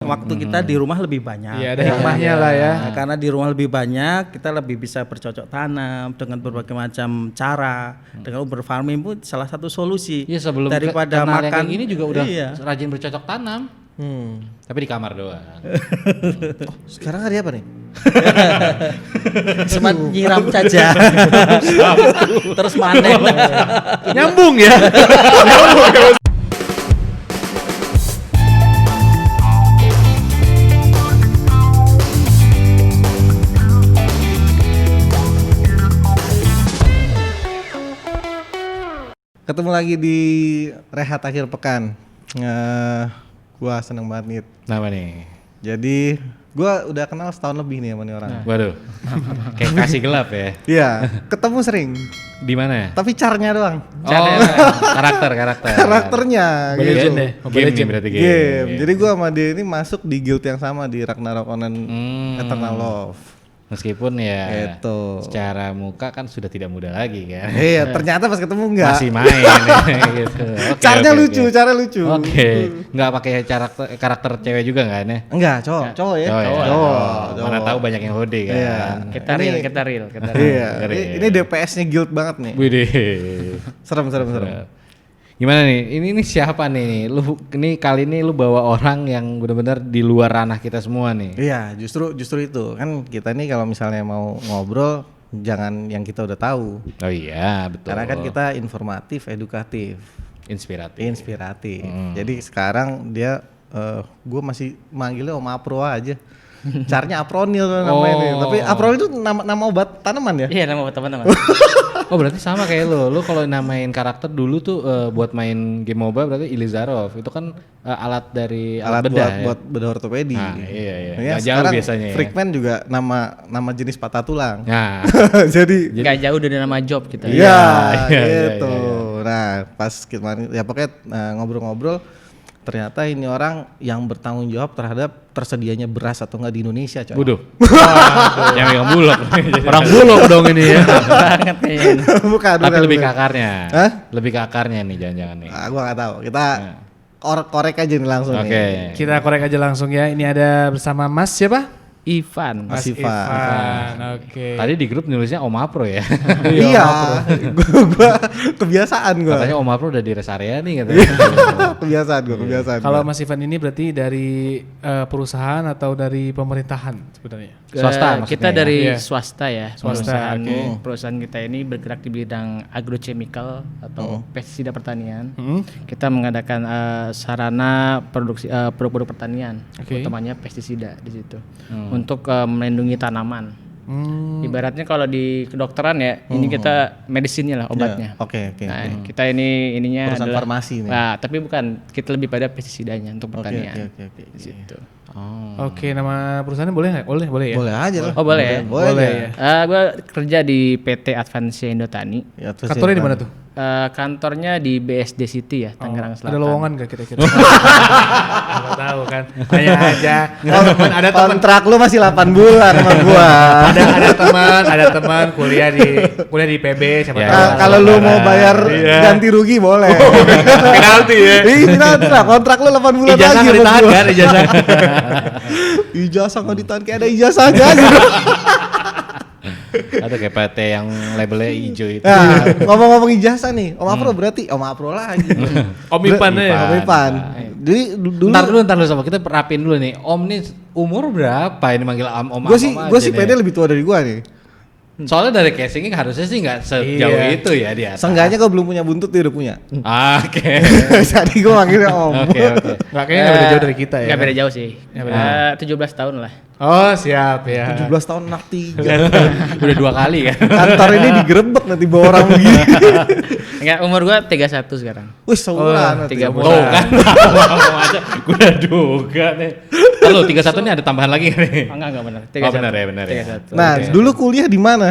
waktu kita di rumah lebih banyak. Iya, ada hikmahnya lah ya. Nah, karena di rumah lebih banyak, kita lebih bisa bercocok tanam dengan berbagai macam cara. Dengan urban farming pun salah satu solusi. Iya, sebelum daripada kenal yang makan kayak gini juga udah iya. rajin bercocok tanam. Tapi di kamar doang. Sekarang hari apa nih? Cuma nyiram saja. Terus panen. Nyambung ya. Ketemu lagi di Rehat Akhir Pekan. Gua seneng banget nih. Kenapa nih? Jadi gua udah kenal setahun lebih nih sama nih orang. Waduh. Kayak kasih gelap ya. Iya, ketemu sering. Di mana? Tapi caranya doang. Karakter. Karakternya Mobile gitu. Legend deh. Game nih berarti game. Game. Jadi gua sama dia ini masuk di guild yang sama di Ragnarok Online Eternal Love. Meskipun ya Gitu. secara muka kan sudah tidak muda lagi kan. Iya, ternyata pas ketemu enggak. Masih main gitu. Caranya lucu, cara lucu. Oke. Enggak pakai karakter cewek juga enggak nih? Enggak, cowok ya. Cowok. Mana tahu banyak yang hode kan. Iya. Kita real. Iya. Ini DPS-nya guild banget nih. Widih. Serem. Gimana nih? Ini siapa nih? Lu ini kali ini lu bawa orang yang benar-benar di luar ranah kita semua nih. Iya, justru itu. Kan kita nih kalau misalnya mau ngobrol jangan yang kita udah tahu. Oh iya, betul. Karena kan kita informatif, edukatif, inspiratif. Jadi sekarang dia gue masih manggilnya Om Apro aja. Caranya Apronil namanya nih. Tapi Apronil itu nama obat tanaman ya? Iya, nama teman-teman. Oh berarti sama kayak lu kalau namain karakter dulu tuh buat main game MOBA berarti Ilizarov itu kan alat bedah buat bedah ortopedi. Nah, iya. Ya, Nggak jauh biasanya ya. Freakman juga nama jenis patah tulang. Nah, Jadi Gak jauh dari nama job kita. iya, iya, gitu. Nah, pas kemarin ya pokoknya ngobrol-ngobrol ternyata ini orang yang bertanggung jawab terhadap tersedianya beras atau enggak di Indonesia, coy. Waduh. Yang megang bulog. Orang bulog dong ini ya. Banget kayaknya. bukan. Tapi lebih ke bukan. akarnya. Hah? Lebih ke akarnya nih jangan-jangan nih. Gua nggak tahu. Kita korek aja nih langsung Oke. nih. Kita korek aja langsung ya. Ini ada bersama Mas siapa? Ivan. Mas Ivan. Oke. Tadi di grup nulisnya Om Apro ya. Iya. Gua kebiasaan gua. Katanya Om Apro udah di rest area nih katanya. kebiasaan. Kalau Mas Ivan ini berarti dari perusahaan atau dari pemerintahan sebenarnya? Swasta maksudnya Kita ya? dari Iya. swasta ya. Swasta, Perusahaan kita ini bergerak di bidang agrochemical atau pestisida pertanian. Kita mengadakan sarana produksi produk-produk pertanian, Oke. utamanya pestisida di situ. Untuk melindungi tanaman. Ibaratnya kalau di kedokteran ya, ini kita medisinnya lah obatnya. Oke. Nah, kita ininya Perusahaan adalah farmasi nih. Nah, tapi bukan, kita lebih pada pestisidanya untuk pertanian. Oke. Di situ. Oke, nama perusahaannya boleh nggak? Boleh ya. Boleh aja lah. Oh, boleh ya? Boleh ya. Gue kerja di PT Advansia Indotani. Ya, terus Kantornya ya, di mana tuh? Kantornya di BSD City ya, Tangerang Selatan. Ada lowongan nggak kira-kira? Nggak tahu kan. Tanya aja. Ada teman. Kontrak lu masih 8 bulan sama gua. ada teman kuliah di PB siapa Ya. tahu. Kalau lu mau bayar ganti rugi boleh. Penalti ya. Iya, penalti lah. Kontrak lu 8 bulan Ijazah lagi. nggak sama ditahan gua. kan ijazah. Ijazah nggak ditahan kayak ada ijazahnya aja. Ada kayak PT yang labelnya hijau itu. Nah, ngomong-ngomong ijazah nih, Om Apro berarti Om Apro lagi. Om Ipan ya. Om Ipan. Jadi dulu Ntar dulu sama kita rapin dulu nih. Om nih umur berapa ini manggil Om gue aja sih nih. pede lebih tua dari gua nih. Soalnya dari casingnya harusnya sih nggak sejauh Iya. itu ya dia. Seenggaknya gua belum punya buntut dia udah punya. Oke. Jadi gua manggilnya Om. Oke. Nggak kayaknya nggak beda jauh dari kita ya. Nggak beda jauh sih. Nggak beda. 17 tahun lah. Oh siap ya. 17 tahun anak 3. Udah 2 kali kan. Kantor ini digerebek nanti bawa orang begini. Enggak, umur gue 31 sekarang. Wih, seumuran. 30. Tuh kan. Ngomong aja. Gue udah duga nih. Lalu 31 ini ada tambahan lagi nggak nih? Enggak benar. Oh benar ya. 31. Nah, Oke. dulu kuliah di mana?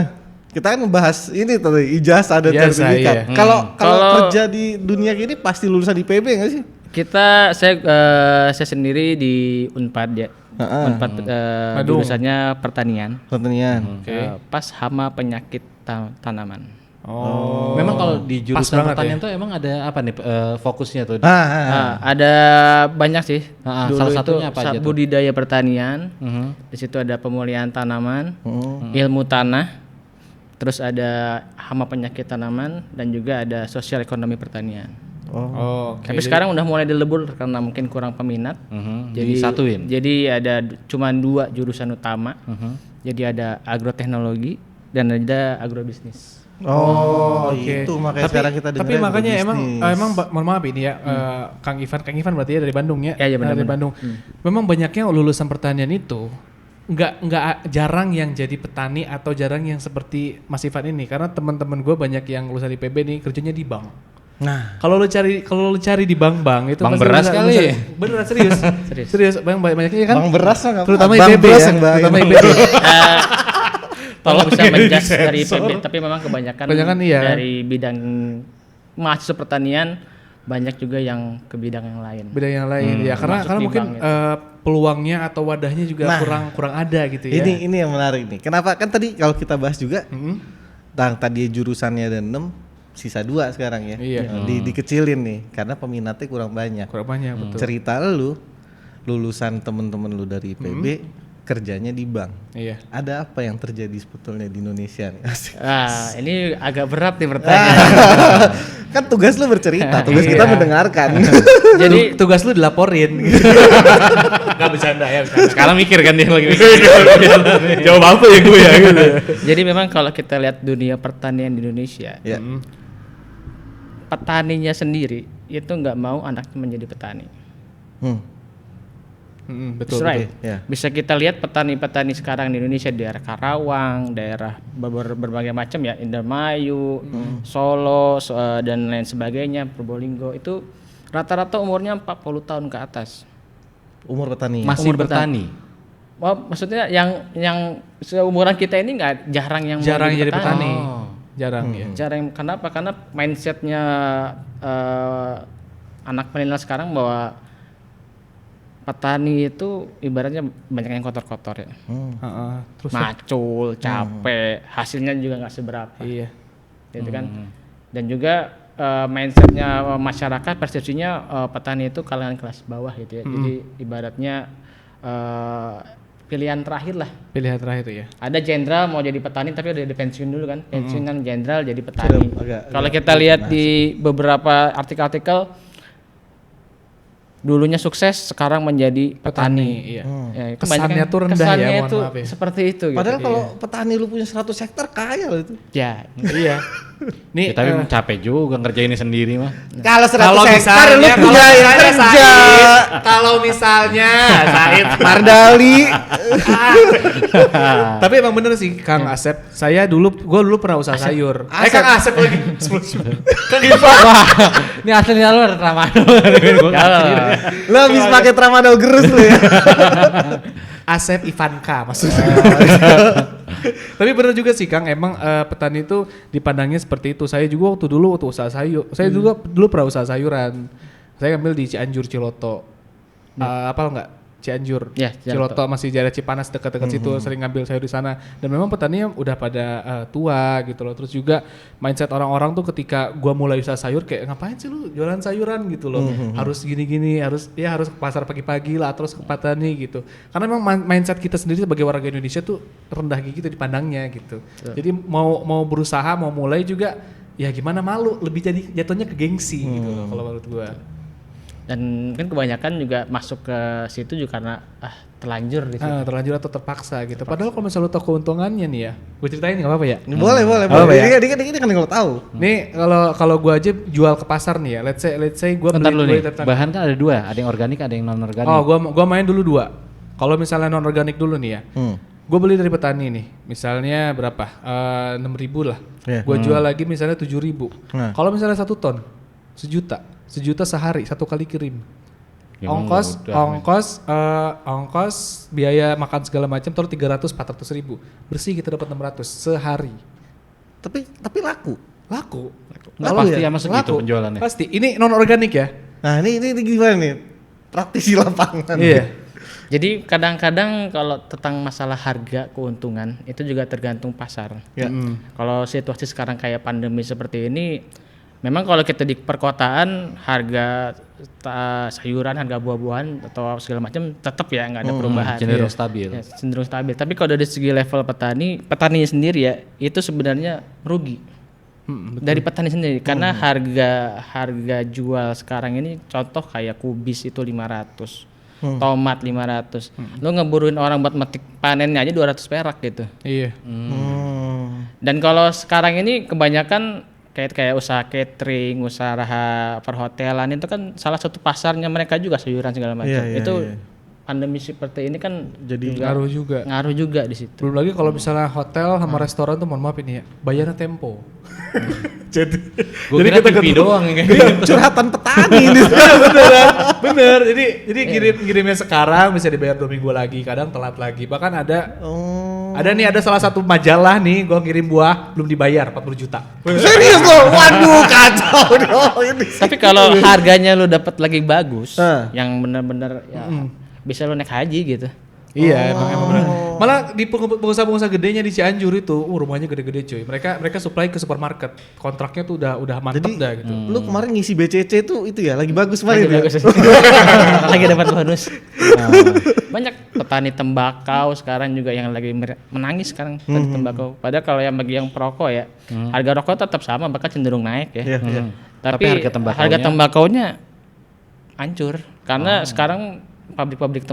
Kita kan membahas ini tadi ijazah dan Ijazah, sertifikat. iya. Kalau Kalau- kerja di dunia gini pasti lulusan di PB nggak sih? Saya sendiri di Unpad ya. Unpad Badung. jurusannya pertanian. Pertanian. Oke. Pas hama penyakit tanaman. Oh. Memang kalau di Pas jurusan banget pertanian ya. tuh emang ada apa nih fokusnya tuh? Ada banyak sih. Ah, Dulu salah itu satunya apa aja tuh? budidaya pertanian. Mhm. Di situ ada pemulihan tanaman, ilmu tanah, terus ada hama penyakit tanaman, dan juga ada sosial ekonomi pertanian. Oh, oke. Tapi sekarang udah mulai dilebur karena mungkin kurang peminat. Jadi Disatuin. Jadi ada cuma 2 jurusan utama. Jadi ada agroteknologi dan ada agrobisnis. Oh, Oke. itu makanya sekarang kita Tapi dengerin makanya berbisnis. mohon maaf ini ya, Kang Ivan berarti ya dari Bandung ya? Ya, benar, Dari benar. Bandung. Memang banyaknya lulusan pertanian itu nggak jarang yang jadi petani atau jarang yang seperti Mas Ivan ini, karena teman-teman gue banyak yang lulusan IPB nih kerjanya di bank. Nah, Kalau lu cari di bank-bank itu Bank pasti beras kali. beneran serius. serius banyaknya kan. Bang beras mah nggak Terutama Bang IPB beras ya. yang bahaya. Terutama IPB. Tolong bisa Tolong menjudge disensor. dari PB, tapi memang kebanyakan iya. dari bidang mahasiswa pertanian, banyak juga yang ke bidang yang lain. Beda yang lain ya, karena Masuk di mungkin bank itu. peluangnya atau wadahnya juga Nah, kurang ada gitu ya. ini yang menarik nih. Kenapa kan tadi kalau kita bahas juga, tadi jurusannya ada 6, sisa 2 sekarang ya. Iya. Dikecilin nih, karena peminatnya kurang banyak. kurang banyak betul. Cerita lu, lulusan temen-temen lu dari IPB, kerjanya di bank. Iya. Ada apa yang terjadi sebetulnya di Indonesia nih? Asik. Ini agak berat nih pertanyaan. Kan tugas lu bercerita, tugas kita mendengarkan. Jadi tugas lu dilaporin. Gak bercanda ya. Sekarang mikir kan dia lagi mikir. Jawab apa ya gue ya gitu. Jadi memang kalau kita lihat dunia pertanian di Indonesia, Ya. petaninya sendiri itu nggak mau anaknya menjadi petani. Betul. That's right. ya. Bisa kita lihat petani-petani sekarang di Indonesia, di daerah Karawang, daerah berbagai macam ya, Indramayu, Solo, dan lain sebagainya, Probolinggo, itu rata-rata umurnya 40 tahun ke atas. Umur petani. Masih Umur bertani. Wah, maksudnya yang seumuran kita ini nggak jarang yang mau Jarang jadi petani. Oh. Jarang ya. Jarang, kenapa? Karena mindsetnya anak milenial sekarang bahwa petani itu ibaratnya banyak yang kotor-kotor ya. Terus Macul, capek, hasilnya juga nggak seberapa. iya. Gitu kan. Dan juga mindsetnya masyarakat, persepsinya petani itu kalangan kelas bawah gitu ya. Jadi ibaratnya pilihan terakhir lah. Pilihan terakhir ya. Ada jenderal mau jadi petani tapi udah pensiun dulu kan. Pensiunan jenderal jadi petani. agak- Kalau agak kita lihat di beberapa artikel-artikel, dulunya sukses sekarang menjadi petani. Iya. Ya, itu Kesannya banyak tuh rendah kesannya ya, mohon itu maaf ya. seperti itu gitu. Padahal kalau petani lu punya 100 hektar kaya loh itu. Ya, Iya. Nih, Ya, tapi capek juga ngerjainnya sendiri mah. Kalau 100 kalau hektar lu misalnya, punya yang kerja. kalau misalnya Said Mardali. Tapi emang bener sih Kang Asep, gue dulu pernah usaha sayur. Kang Asep lagi. Kang Ivan. Wah, ini aslinya lu ada Ramado. Lu habis pakai tramadol gerus lu ya. Asep Ivanka maksudnya. Tapi bener juga sih Kang, emang petani itu dipandangnya seperti itu. Saya juga waktu usaha sayur, saya juga dulu pernah usaha sayuran. Saya ambil di Cianjur Ciloto. Apa enggak? Cianjur. Ya, Ciloto masih daerah Cipanas dekat-dekat situ, sering ngambil sayur di sana. Dan memang petaninya udah pada tua gitu loh. Terus juga mindset orang-orang tuh ketika gua mulai usaha sayur kayak ngapain sih lu jualan sayuran gitu loh. Harus gini-gini, harus ke pasar pagi-pagi lah, terus ke petani gitu. Karena memang mindset kita sendiri sebagai warga Indonesia tuh rendah gitu dipandangnya gitu. Jadi mau berusaha, mau mulai juga ya gimana, malu, lebih jadi jatuhnya ke gengsi gitu loh kalau menurut gua. dan kan kebanyakan juga masuk ke situ juga karena terlanjur di situ. Terlanjur atau terpaksa gitu. Padahal kalau misalnya lu tahu keuntungannya nih ya, gue ceritain nggak apa-apa ya? Boleh. Apa ya? Dikit kan kalau tahu. Nih kalau gue aja jual ke pasar nih ya, let's say gue Bentar dulu beli nih, bahan kan ada 2, ada yang organik, ada yang non organik. Oh, gua main dulu 2. Kalau misalnya non organik dulu nih ya, gue beli dari petani nih, misalnya berapa? 6.000 lah. Yeah. Gue jual lagi misalnya 7.000. Nah. Kalau misalnya 1 ton, 1 juta sehari, 1 kali kirim. Ya, Ongkos biaya makan segala macam taruh 300-400 ribu, bersih kita dapat 600 sehari. Tapi laku. Laku. Nggak Laku pasti ya? ya masuk gitu penjualannya. Pasti. Ini non organik ya. Nah, ini gimana nih? Praktisi lapangan. Iya. Jadi kadang-kadang kalau tentang masalah harga keuntungan itu juga tergantung pasar. Ya. Kalau situasi sekarang kayak pandemi seperti ini, memang kalau kita di perkotaan harga sayuran, harga buah-buahan atau segala macam tetap ya nggak ada perubahan. cenderung stabil. Ya, cenderung stabil. Tapi kalau dari segi level petaninya sendiri ya itu sebenarnya rugi. Dari petani sendiri karena harga jual sekarang ini contoh kayak kubis itu 500. Tomat 500. Lu ngeburuin orang buat metik panennya aja 200 perak gitu. Iya. Dan kalau sekarang ini kebanyakan kayak usaha catering, usaha perhotelan itu kan salah satu pasarnya mereka juga sayuran segala macam. Iya, Itu iya. pandemi seperti ini kan Jadi Ngaruh juga. di situ. Belum lagi kalau misalnya hotel sama restoran tuh mohon maaf ini ya, bayarnya tempo. Gue kira TV doang ya kayak. curhatan petani ini. Bener. Jadi kirimnya sekarang bisa dibayar 2 minggu lagi, kadang telat lagi. Bahkan ada salah satu majalah nih, gua kirim buah belum dibayar 40 juta. Serius loh, waduh kacau dong ini. Tapi kalau harganya lu dapat lagi bagus, Ah. yang benar-benar ya bisa lu naik haji gitu. Iya, emang bener. Malah di pengusaha-pengusaha gedenya di Cianjur itu, rumahnya gede-gede cuy. Mereka supply ke supermarket. Kontraknya tuh udah mantep Jadi dah gitu. lu kemarin ngisi BCC tuh itu ya lagi bagus kemarin. Lagi ya? bagus. Lagi dapat bonus. Banyak petani tembakau sekarang juga yang lagi menangis sekarang petani tembakau. Padahal kalau yang bagi yang perokok ya, harga rokok tetap sama bahkan cenderung naik ya. Iya, iya. Tapi harga tembakaunya hancur karena sekarang pabrik-pabrik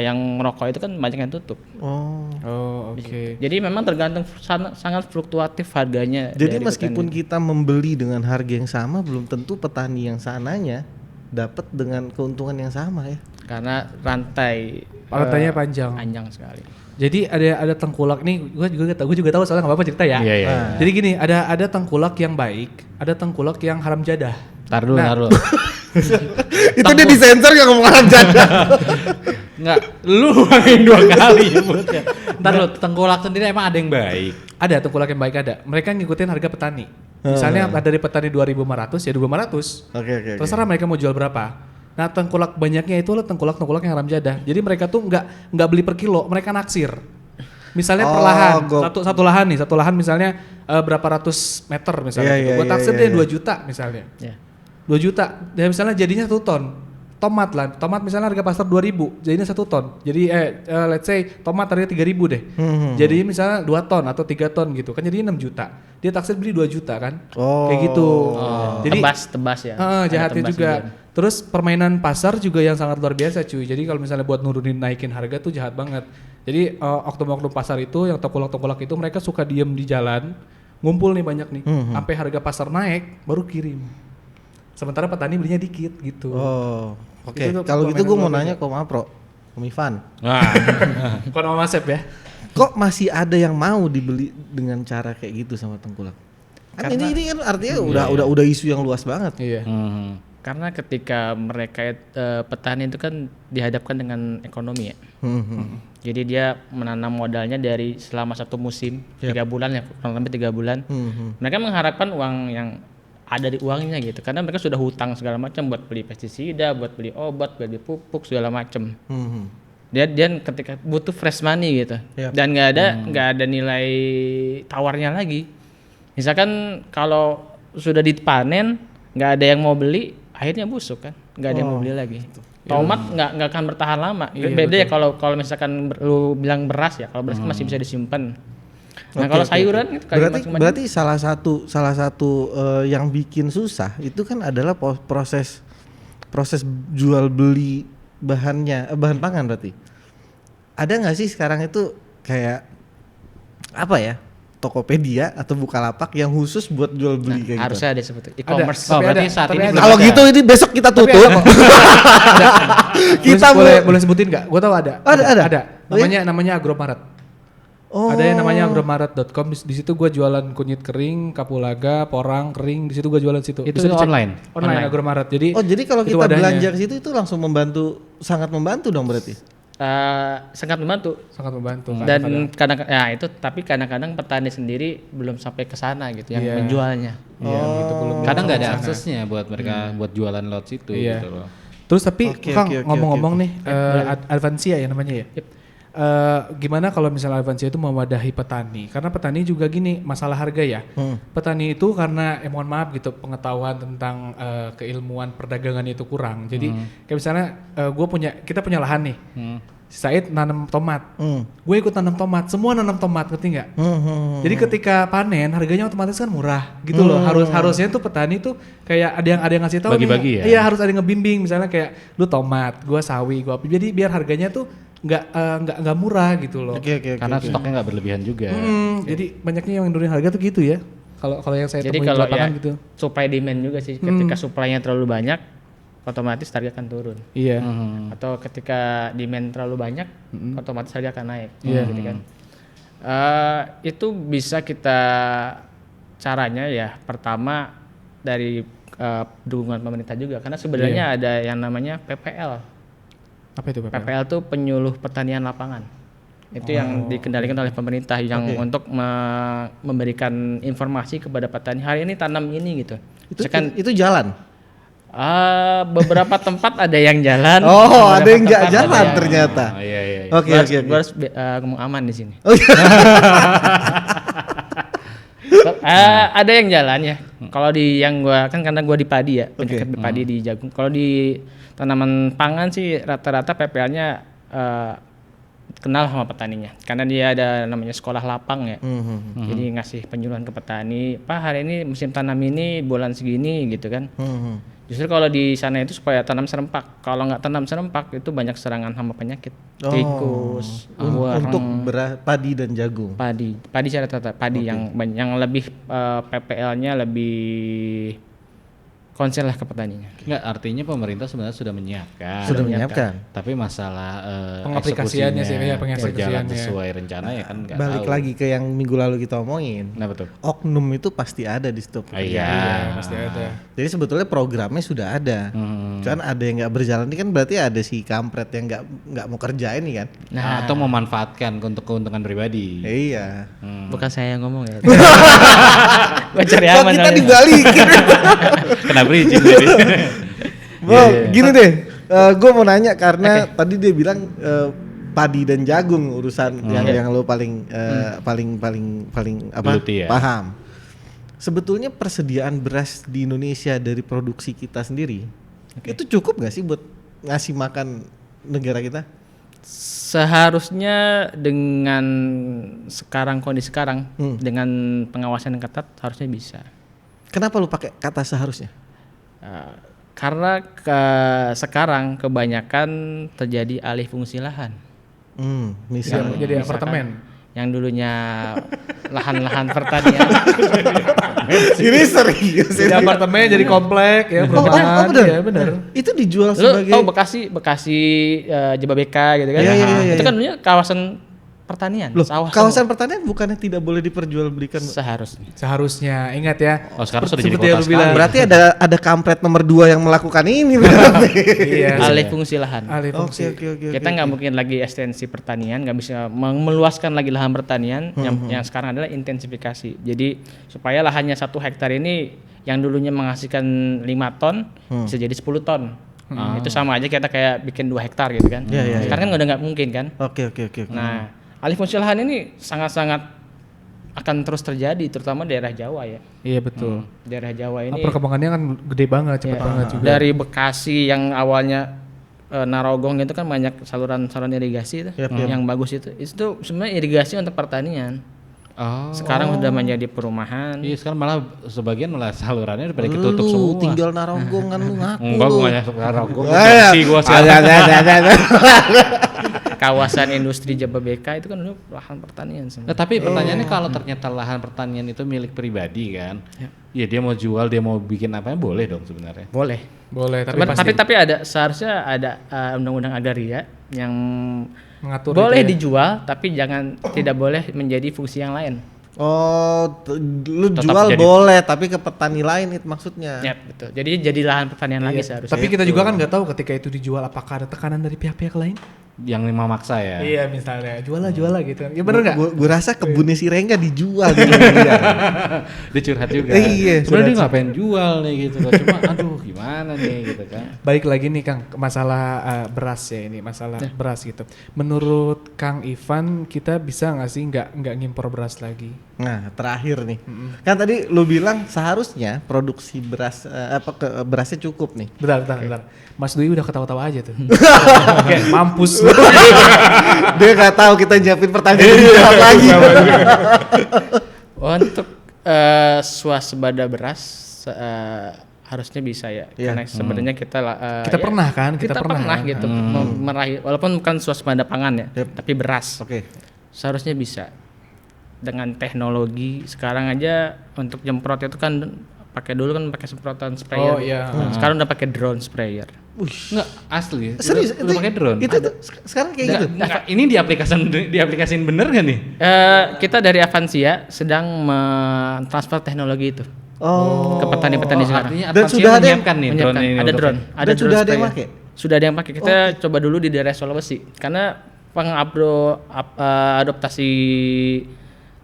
yang merokok itu kan banyak yang tutup. Oh, oke. Jadi memang tergantung sangat fluktuatif harganya. Jadi dari meskipun petani. kita membeli dengan harga yang sama, belum tentu petani yang sananya dapat dengan keuntungan yang sama ya. Karena rantainya Panjang. sekali. Jadi ada tengkulak nih, gue juga tahu soalnya nggak apa-apa cerita ya. Iya. Jadi gini, ada tengkulak yang baik, ada tengkulak yang haram jadah. Tar dulu. Itu dia disensor gak ngomong haram jadah. Enggak, lu ulangin 2 kali nyebutnya. Ntar lu, tengkulak sendiri emang ada yang baik. Ada tengkulak yang baik ada. Mereka ngikutin harga petani. Misalnya dari petani 2.500 ya 2.500. Oke. Terserah mereka mau jual berapa. Nah tengkulak banyaknya itu adalah tengkulak yang haram jadah. Jadi mereka tuh nggak beli per kilo, mereka naksir. Misalnya per lahan, satu lahan misalnya berapa ratus meter misalnya. Iya, Gue iya, taksir iya, dia iya. 2 juta misalnya. Ya. 2 juta, dan misalnya jadinya 1 ton. Tomat misalnya harga pasar 2.000, jadinya 1 ton. Jadi let's say tomat harga 3.000 deh. Jadi misalnya 2 ton atau 3 ton gitu, kan jadinya 6 juta. Dia taksir beli 2 juta kan. Kayak gitu. Jadi Tebas ya. Ada jahatnya tebas juga. Terus permainan pasar juga yang sangat luar biasa cuy. Jadi kalau misalnya buat nurunin naikin harga tuh jahat banget. Jadi oknum-oknum pasar itu yang tengkulak itu mereka suka diem di jalan, ngumpul nih banyak nih, sampai harga pasar naik baru kirim. Sementara petani belinya dikit gitu. Oke. Itu tuh Kalau gitu gue mau permainan nanya ke Mapro, Om Ivan. Kon sama Mas Sep ya. Kok masih ada yang mau dibeli dengan cara kayak gitu sama tengkulak? Kan ini kan artinya udah isu yang luas banget. Iya. Karena ketika mereka petani itu kan dihadapkan dengan ekonomi ya. Jadi dia menanam modalnya dari selama 1 musim 3 bulan ya, kurang lebih 3 bulan. Mereka mengharapkan uang yang ada di uangnya gitu, karena mereka sudah hutang segala macam buat beli pestisida, buat beli obat, buat beli pupuk segala macam. Dia ketika butuh fresh money gitu, dan nggak ada nilai tawarnya lagi. Misalkan kalau sudah dipanen nggak ada yang mau beli, akhirnya busuk kan, nggak ada yang mau beli lagi. Tomat nggak akan bertahan lama. Beda ya kalau misalkan lu bilang beras ya, kalau beras kan masih bisa disimpan. Nah kalau sayuran itu berarti salah satu yang bikin susah itu kan adalah proses jual beli bahan pangan berarti. Ada nggak sih sekarang itu kayak apa ya, Tokopedia atau Bukalapak yang khusus buat jual beli kayak harusnya ada seperti e-commerce. Oh, berarti saat ini belum Kalau ada. gitu ini besok kita tutup. Kita boleh sebutin nggak? Gue tahu ada. Ada. Namanya Agromaret. Ada yang namanya agromaret.com. Di situ gue jualan kunyit kering, kapulaga, porang kering. Di situ gue jualan situ. Itu Bisa dicek. online? Online Agromaret. Jadi jadi kalau itu kita wadahnya. belanja ke situ itu langsung sangat membantu dong berarti. Sangat membantu. Sangat membantu. Dan kadang-kadang petani sendiri belum sampai ke sana gitu yang menjualnya. Iya, gitu belum. Kadang nggak ada aksesnya buat mereka buat jualan lot situ Iya. gitu loh. Terus tapi Oke, Kang oke, ngomong-ngomong oke. nih Advansia ya namanya ya. Gimana kalau misalnya Advansia itu mewadahi petani? Karena petani juga gini masalah harga ya. Petani itu karena mohon maaf gitu pengetahuan tentang keilmuan perdagangan itu kurang. Jadi kayak misalnya kita punya lahan nih. Si Said nanam tomat, gue ikut nanam tomat, semua nanam tomat, ngerti nggak? Jadi ketika panen harganya otomatis kan murah, gitu loh. Harusnya tuh petani tuh kayak ada yang ngasih tahu Bagi-bagi ya? Iya harus ada yang ngebimbing, misalnya kayak lu tomat, gue sawi, gue apa. Jadi biar harganya tuh nggak murah gitu loh. Oke. Karena stoknya nggak berlebihan juga. Jadi banyaknya yang nurunin harga tuh gitu ya. Kalau yang saya Jadi temuin di kalau lapangan ya gitu. supply demand juga sih. Ketika supply-nya terlalu banyak, otomatis harga akan turun. Iya. Atau ketika demand terlalu banyak, otomatis harga akan naik. Iya. Gitu kan. Itu bisa kita caranya ya pertama dari dukungan pemerintah juga karena sebenarnya ada yang namanya PPL. Apa itu PPL? PPL itu penyuluh pertanian lapangan. Itu yang dikendalikan oleh pemerintah yang untuk memberikan informasi kepada petani hari ini tanam ini gitu. Itu jalan. Beberapa tempat ada yang jalan. Oh, ada beberapa yang nggak tempat jalan ada yang- ternyata. Iya. Oke. Gua harus ngomong aman di sini. Oh, iya. Ada yang jalan ya. Kalau di yang gua kan karena gua di padi ya, penyakit di padi di jagung. Kalau di tanaman pangan sih rata-rata PPL-nya kenal sama petaninya. Karena dia ada namanya sekolah lapang ya. Jadi ngasih penyuluhan ke petani, "Pak, hari ini musim tanam ini bulan segini," gitu kan. Justru kalau di sana itu supaya tanam serempak. Kalau nggak tanam serempak itu banyak serangan hama penyakit, tikus, Untuk warang, padi dan jagung. padi secara rata padi yang lebih PPL-nya lebih konsen lah ke petaninya. Nggak, artinya pemerintah sebenarnya sudah menyiapkan. Sudah menyiapkan. Tapi masalah Pengaplikasiannya sih, eksekusinya ya, pengeksekutiannya. berjalan sesuai rencana ya kan nggak Balik tahu. lagi ke yang minggu lalu kita omongin. Nah betul. Oknum itu pasti ada di setiap Ah, iya. Pasti ada. Jadi sebetulnya programnya sudah ada. Cuman ada yang nggak berjalan ini kan berarti ada si kampret yang nggak mau kerjain nih kan. Atau memanfaatkan untuk keuntungan pribadi. Iya. Bukan saya yang ngomong ya. Gua cari Kok aman. kita soalnya. dibalikin? Kena bridging jadi. Gini deh, gue mau nanya karena tadi dia bilang padi dan jagung urusan yang lo paling apa Geluti ya. paham. Sebetulnya persediaan beras di Indonesia dari produksi kita sendiri itu cukup gak sih buat ngasih makan negara kita? Seharusnya dengan kondisi sekarang dengan pengawasan yang ketat harusnya bisa. Kenapa lu pakai kata seharusnya? Karena sekarang kebanyakan terjadi alih fungsi lahan. Misalnya. Jadi Misalkan apartemen. yang dulunya lahan-lahan pertanian. Ini serius. Jadi apartemen jadi komplek ya Oh, perumahan. bener. Iya benar. Itu dijual Lu sebagai tahu Bekasi Jababeka gitu kan? Iya, iya, iya, Itu iya. kan dulunya kawasan pertanian, Loh, sawah kawasan semua. pertanian bukannya tidak boleh diperjualbelikan? Seharusnya. Seharusnya ingat ya. Oh sekarang sudah jadi Seperti yang kota lu bilang. sekali. Berarti ada kampret nomor 2 yang melakukan ini berarti. Iya. Alih fungsi lahan. Alih fungsi. Oke. Kita nggak mungkin lagi ekstensi pertanian, nggak bisa meluaskan lagi lahan pertanian. Yang sekarang adalah intensifikasi. Jadi supaya lahannya 1 hektar ini yang dulunya menghasilkan 5 ton bisa jadi 10 ton. Itu sama aja kita kayak bikin 2 hektar gitu kan. Iya, Sekarang kan udah nggak mungkin kan. Oke. Nah, alih fungsi lahan ini sangat-sangat akan terus terjadi, terutama daerah Jawa ya. Iya betul. Daerah Jawa ini Perkembangannya kan gede banget, cepet ya, banget juga. dari Bekasi yang awalnya Narogong itu kan banyak saluran irigasi itu, yang bagus itu sebenarnya irigasi untuk pertanian. Oh. Sekarang sudah menjadi perumahan. Iya sekarang malah sebagian malah salurannya udah pada ketutup Lu semua. tinggal Narogong kan lu ngaku. Enggak, lu. gue gak nyasuk Narogong. Ada. Sih gue sekarang. Kawasan industri Jababeka itu kan dulu lahan pertanian semua. Nah, tapi pertanyaannya kalau ternyata lahan pertanian itu milik pribadi kan, ya dia mau jual, dia mau bikin apa boleh dong sebenarnya. Boleh. Boleh, tapi pasti Tapi ada seharusnya ada undang-undang agraria yang mengatur boleh itu ya. dijual tapi tidak boleh menjadi fungsi yang lain. Lu Tetap jual jadi- boleh tapi ke petani lain itu maksudnya. Ya, betul. Jadi lahan pertanian lagi seharusnya. Tapi kita juga kan nggak tahu ketika itu dijual apakah ada tekanan dari pihak-pihak lain? Yang memaksa ya. Iya misalnya jual lah gitu. Ya bener nggak? Gue rasa kebunnya si Rengga dijual di dia. Dia curhat juga. Iya, Sebenarnya dia curhat. nggak pengen jual nih gitu loh. Cuma aduh gimana nih gitu kan. Baik lagi nih Kang, ke masalah beras ya ini, masalah beras gitu. Menurut Kang Ivan, kita bisa nggak sih nggak ngimpor beras lagi? Nah, terakhir nih. Kan tadi lu bilang seharusnya produksi beras berasnya cukup nih. Bentar. Mas Dwi udah ketawa-tawa aja tuh. Oke, mampus. Dia nggak tahu kita nyiapin pertanyaan dijawab lagi. Untuk swasembada beras harusnya bisa ya. Iya. Karena sebenarnya kita Kita pernah kan? Kita pernah gitu meraih walaupun bukan swasembada pangan ya, tapi beras. Oke. Seharusnya bisa. Dengan teknologi sekarang aja untuk nyemprot itu kan dulu kan pakai semprotan sprayer. Oh, iya. Sekarang udah pakai drone sprayer. Enggak asli. Serius Udah pakai drone. Itu sekarang kayak gitu. Ini diaplikasiin bener gak nih? Kita dari Avansia sedang mentransfer teknologi itu Oh. ke petani-petani sekarang. Artinya Dan Avansia sudah ada menyiapkan nih Menyiapkan. drone ini. Ada untuk- drone, Dan sudah ada yang sprayer. pakai? Sudah ada yang pakai. Kita coba dulu di daerah Sulawesi karena adoptasi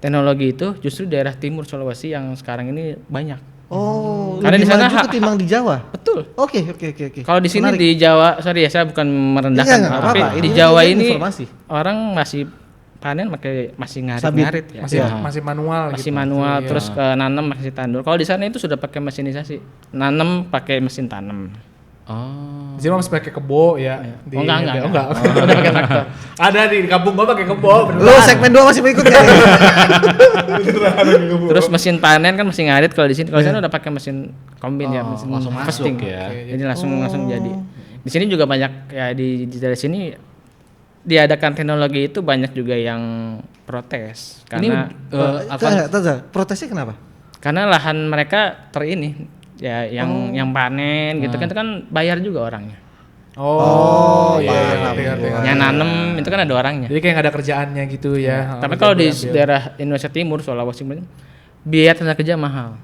teknologi itu justru daerah timur Sulawesi yang sekarang ini banyak. Oh, Karena lebih di sana maju ketimbang di Jawa. Betul. Oke. Kalau di sini Menarik. di Jawa, sorry ya saya bukan merendahkan, Iya, nggak tapi apa-apa. di Ini Jawa kan ini informasi. orang masih panen masih Sabit. ngarit ya. Masih manual Masih gitu. manual Iya. terus nanam masih tandur. Kalau di sana itu sudah pakai mesinisasi. Nanam pakai mesin tanam. Oh. Di sini masih pakai kebo ya. Oh, enggak. Oh, enggak. Udah pakai traktor. Ada di kampung gua pakai kebo. Lu segmen 2 masih mau ikut nggak? Terus mesin panen kan masih ngarit kalau di sini. Kalau di sana udah pakai mesin kombin ya, mesin langsung masuk harvesting. ya. Jadi langsung jadi. Di sini juga banyak ya di dari sini diadakan teknologi itu banyak juga yang protes karena Protesnya kenapa? karena lahan mereka ya yang panen gitu kan itu kan bayar juga orangnya. Oh, iya, paham. ngerti. Yang nanem itu kan ada orangnya. Jadi kayak nggak ada kerjaannya gitu ya. Tapi kalau di daerah Indonesia Timur, Sulawesi, biaya tenaga kerja mahal.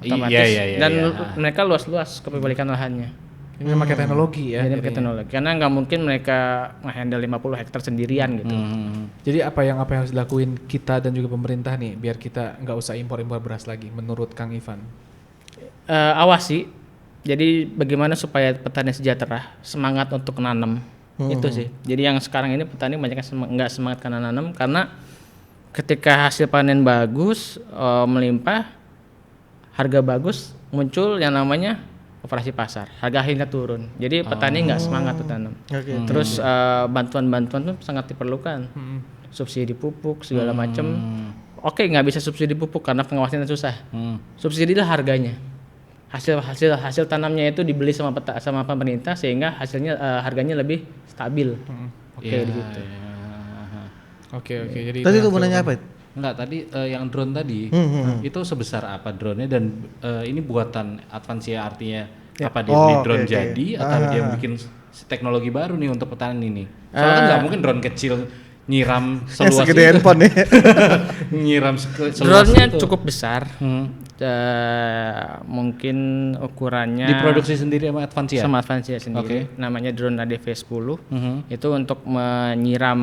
Otomatis. Iya. Dan mereka luas-luas kepemilikan lahannya. Ini pakai teknologi ya. Jadi pakai teknologi. Karena nggak mungkin mereka nge-handle 50 hektar sendirian gitu. Jadi apa yang harus dilakuin kita dan juga pemerintah nih biar kita nggak usah impor beras lagi menurut Kang Ivan? Awasi. Jadi bagaimana supaya petani sejahtera, semangat untuk nanam. Itu sih. Jadi yang sekarang ini petani banyak nggak semangat karena nanam karena ketika hasil panen bagus, melimpah, harga bagus, muncul yang namanya operasi pasar. Harga akhirnya turun. Jadi petani nggak semangat untuk tanam. Terus bantuan-bantuan tuh sangat diperlukan. Subsidi pupuk segala macam. Oke, nggak bisa subsidi pupuk karena pengawasannya susah. Subsidi lah harganya. Hasil tanamnya itu dibeli sama pemerintah sehingga harganya lebih stabil. Oke, di situ. Oke. Jadi Tadi lu mau nanya apa? Enggak, tadi yang drone tadi itu sebesar apa drone-nya dan ini buatan Avansia artinya apa dia beli drone oke. jadi atau dia bikin teknologi baru nih untuk petani ini? Soalnya kan nggak mungkin drone kecil nyiram seluas Segede itu. handphone ya. Nyiram seluas Drone-nya itu. cukup besar. Mungkin ukurannya Diproduksi sendiri sama Avansia? sama Avansia sendiri. Namanya drone ADV10. Itu untuk menyiram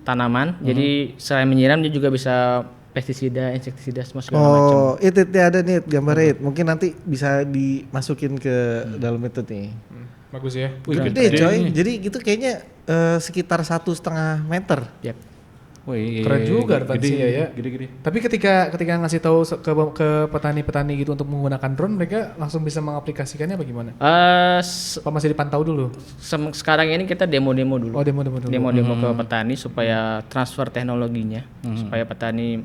tanaman. Jadi selain menyiram dia juga bisa pestisida, insektisida semua segala macam. Oh, itu ada nih gambarnya. Mungkin nanti bisa dimasukin ke dalam itu nih. bagus ya. Gede coy. Jadi gitu kayaknya sekitar 1,5 meter. Yap. Wih, Keren juga Avansia ya. Gede-gede. Tapi ketika ngasih tahu ke petani-petani gitu untuk menggunakan drone, mereka langsung bisa mengaplikasikannya bagaimana? Apa masih dipantau dulu? Sekarang ini kita demo-demo dulu. Oh, demo dulu. Demo-demo ke petani supaya transfer teknologinya, supaya petani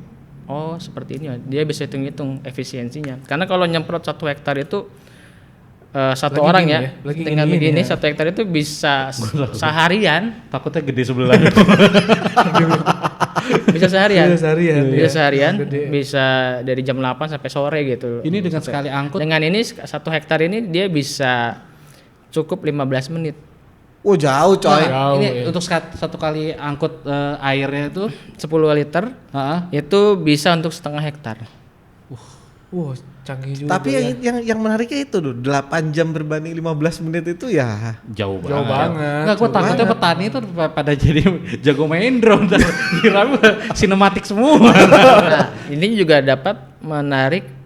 seperti ini ya. Dia bisa hitung-hitung efisiensinya. Karena kalau nyemprot 1 hektar itu satu Lagi orang gini ya, ya, lagi dengan gini begini ya. 1 hektar itu bisa seharian, Takutnya gede sebelah. bisa seharian, Bisa seharian, ya. Gede. bisa dari jam 8 sampai sore gitu. Ini dengan sekali angkut Dengan ini 1 hektar ini dia bisa cukup 15 menit. Oh jauh coy. Jauh, ini ya. untuk satu kali angkut airnya itu 10 liter itu bisa untuk setengah hektar. Wah, canggih juga. Tapi yang menariknya itu tuh 8 jam berbanding 15 menit itu ya jauh banget. Jauh banget. Enggak, gue takutnya petani itu pada jadi jago main drone. Kira sinematik semua. Nah, ini juga dapat menarik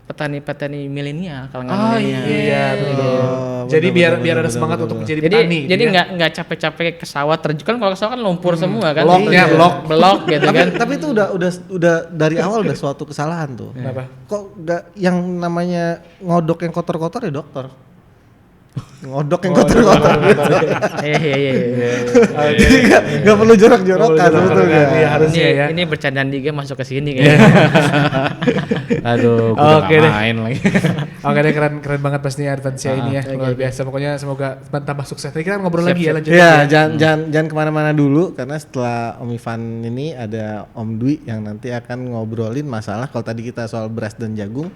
petani-petani milenial, kalangan milenial. Iya, betul. Jadi biar ada semangat untuk menjadi petani. Jadi gitu ya. nggak capek-capek ke sawah terjun kan, kalau ke sawah kan lumpur semua kan. Bloknya, blok gitu kan. tapi itu udah dari awal udah suatu kesalahan tuh. Kenapa? Kok nggak yang namanya ngodok yang kotor-kotor ya dokter? Ngodok yang kotor-kotor. Iya. Jadi nggak perlu jorok-jorokan sebetulnya. Iya, harusnya ya. Ini bercandaan di game masuk ke sini kayaknya. Aduh, gue Oke udah deh. main lagi. Oke deh, keren banget pastinya Advansia ini ya, luar biasa. Pokoknya semoga tambah sukses. Tadi kita ngobrol lagi ya, lanjut. Iya, jangan kemana-mana dulu karena setelah Om Ivan ini ada Om Dwi yang nanti akan ngobrolin masalah kalau tadi kita soal beras dan jagung.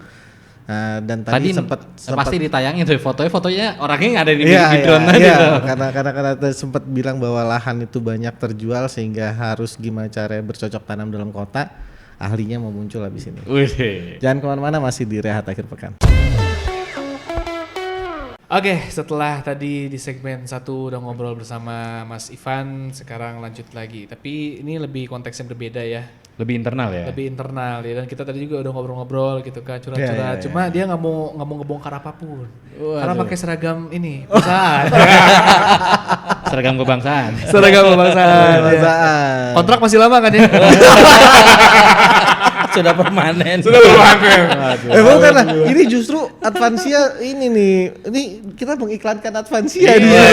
Dan tadi sempat pasti ditayangin tuh fotonya orangnya ada di iya, drone iya, tadi iya. tuh. Karena sempat bilang bahwa lahan itu banyak terjual sehingga harus gimana caranya bercocok tanam dalam kota. Ahlinya mau muncul habis ini. Wih. Jangan kemana-mana, masih di Rehat Akhir Pekan. Oke, setelah tadi di segmen 1 udah ngobrol bersama Mas Ivan, sekarang lanjut lagi. Tapi ini lebih konteksnya berbeda ya. Lebih internal ya. Lebih internal ya, dan kita tadi juga udah ngobrol-ngobrol gitu kan, curhat-curhat. Iya. Cuma dia nggak mau ngebongkar apapun. Karena pakai seragam ini perusahaan. Seragam kebangsaan. Seragam kebangsaan. ya. Kebangsaan. Kontrak masih lama kan ya? Sudah permanen. Bukan lah. Ini justru Advansia ini nih. Ini kita mengiklankan Advansia Iya. dia.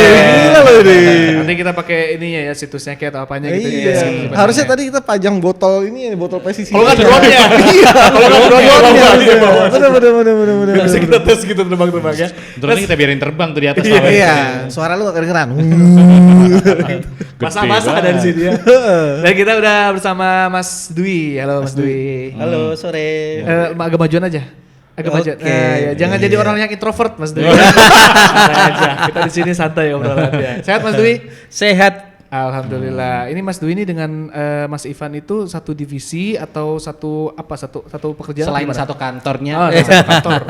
Gila loh ini. Nanti kita pakai ininya ya, situsnya kayak atau apanya gitu. Iya. Harusnya tadi kita pajang botol ini, botol pesisida. Kalau nggak drone-nya. Iya. Kalau nggak drone-nya. Bener. Bisa kita tes gitu terbang-terbang ya. Terus kita biarin terbang tuh di atas. Iya. Suara lu gak kedengeran. Masa-masa ada di sini ya. Dan kita udah bersama Mas Dwi. Halo Mas Dwi. Halo, sore. Agak majuan aja. Agak majuan. Oke. Ya, jangan jadi orang yang introvert Mas Dwi. Santai aja. Kita di sini santai obrolannya. Sehat Mas Dwi? Sehat. Alhamdulillah. Ini Mas Dwi ini dengan Mas Ivan itu satu divisi atau satu pekerjaan? Selain gimana? satu kantornya. Oh, ada satu kantor.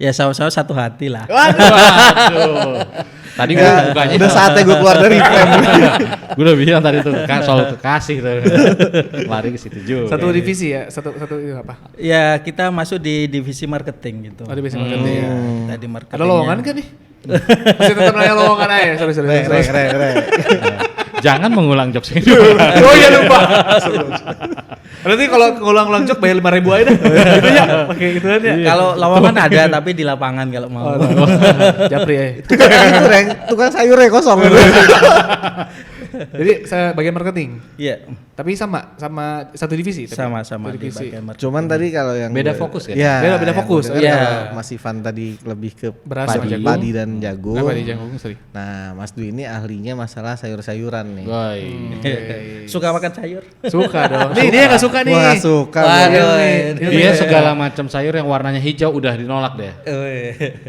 Ya sama-sama satu hati lah. Waduh. Tadi gue bukanya Udah saatnya gue keluar dari frame. gue udah bilang tadi tuh soal kekasih tuh. Lari ke situ juga. Satu divisi ya? Satu itu apa? Ya kita masuk di divisi marketing gitu. Oh, divisi marketing ya. Kita di marketing. Ada lowongan kan nih? Masih tetap nanya lowongan aja. Sorry. Jangan mengulang jokes ini. Oh iya lupa. Berarti kalau ngulang-ngulang jok bayar 5.000 aja dah. Gitu ya. Pakai gituan ya. Kalau lowongan ada tapi di lapangan kalau mau. Japri ya. Tukang sayurnya kosong. Jadi saya bagian marketing. Iya. Tapi sama satu divisi. tapi? Sama-sama Satu di divisi. bagian marketing. Cuman tadi kalau yang Beda fokus kan? Iya, Beda fokus. Iya. Kalau Mas Ivan tadi lebih ke Beras sama jagung. padi dan jagung. Apa di jagung? Sorry. Nah, Mas Dwi ini ahlinya masalah sayur-sayuran nih. Woi. Suka makan sayur? Suka dong. Nih dia nggak suka nih. Wah, suka. Waduh. Dia segala macam sayur yang warnanya hijau udah dinolak deh.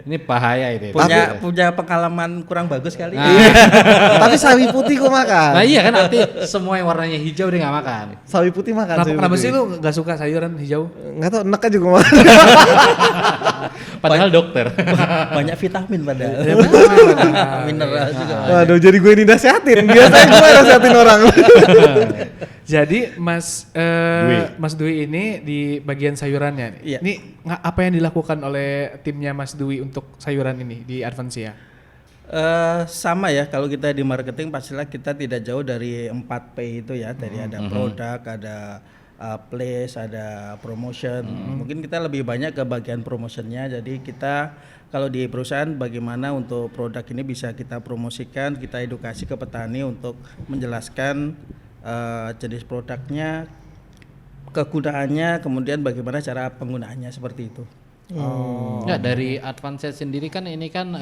Ini bahaya ini. Punya pengalaman kurang bagus kali. Tapi sawi putih kok makan. Nah iya kan arti semua yang warnanya hijau dia nggak makan. Sawi putih makan. Kenapa sih lu nggak suka sayuran hijau? Nggak tahu, enak aja gue makan. Padahal dokter. Banyak vitamin padahal. Mineral juga. Waduh, jadi gue ini nasehatin. Biasanya gue nasehatin orang. Jadi Mas Dwi ini di bagian sayurannya. Iya. Ini apa yang dilakukan oleh timnya Mas Dwi untuk sayuran ini di Advansia? Sama ya, kalau kita di marketing pastilah kita tidak jauh dari 4P itu ya. Tadi ada produk, ada place, ada promotion. Mungkin kita lebih banyak ke bagian promotionnya. Jadi kita kalau di perusahaan bagaimana untuk produk ini bisa kita promosikan, kita edukasi ke petani untuk menjelaskan jenis produknya, kegunaannya, kemudian bagaimana cara penggunaannya seperti itu. Ya dari Advansia sendiri kan ini kan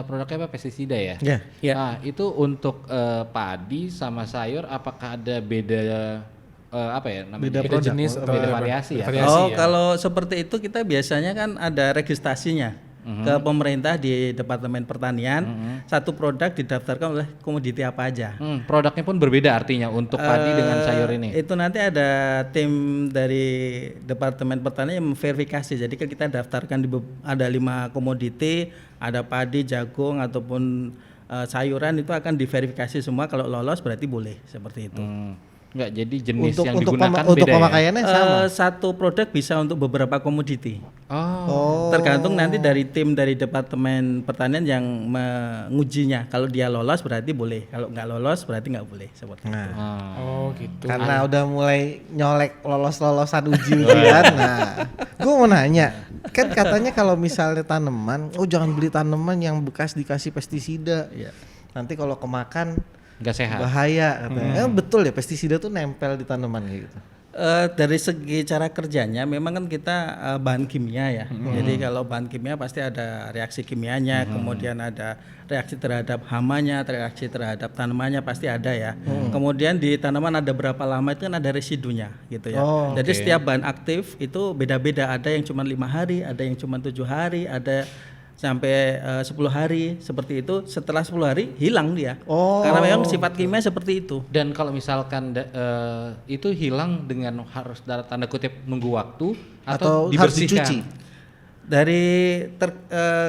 produknya apa pestisida ya? Ya. Ya. Nah itu untuk padi sama sayur apakah ada beda apa ya namanya? Beda produk, jenis atau beda variasi ya? Variasi Oh, ya. kalau seperti itu kita biasanya kan ada registrasinya. ke pemerintah di Departemen Pertanian. Satu produk didaftarkan oleh komoditi apa aja. Produknya pun berbeda artinya untuk padi dengan sayur ini. Itu nanti ada tim dari Departemen Pertanian yang memverifikasi. Jadi kan kita daftarkan ada 5 komoditi, ada padi, jagung ataupun sayuran, itu akan diverifikasi semua. Kalau lolos berarti boleh seperti itu. Enggak, jadi jenis yang untuk digunakan untuk beda ya. pemakaiannya sama. Satu produk bisa untuk beberapa komoditi. Oh. Tergantung nanti dari tim dari Departemen Pertanian yang mengujinya. Kalau dia lolos berarti boleh. Kalau nggak lolos berarti nggak boleh. Seperti itu. Oh gitu. Karena udah mulai nyolek lolos-lolosan uji-ujian. Nah, gue mau nanya, kan katanya kalau misalnya tanaman, jangan beli tanaman yang bekas dikasih pestisida. Nanti kalau kemakan Nggak sehat. bahaya katanya. Betul ya, pestisida tuh nempel di tanaman kayak gitu. Dari segi cara kerjanya memang kan kita bahan kimia ya. Jadi kalau bahan kimia pasti ada reaksi kimianya, kemudian ada reaksi terhadap hamanya, reaksi terhadap tanamannya pasti ada ya. Kemudian di tanaman ada berapa lama itu kan ada residunya gitu ya. Jadi setiap bahan aktif itu beda-beda, ada yang cuma 5 hari, ada yang cuma 7 hari, ada sampai 10 hari seperti itu. Setelah 10 hari hilang dia. Karena memang sifat kimia seperti itu. Dan kalau misalkan itu hilang dengan harus dalam tanda kutip nunggu waktu atau harus dibersihkan. dicuci.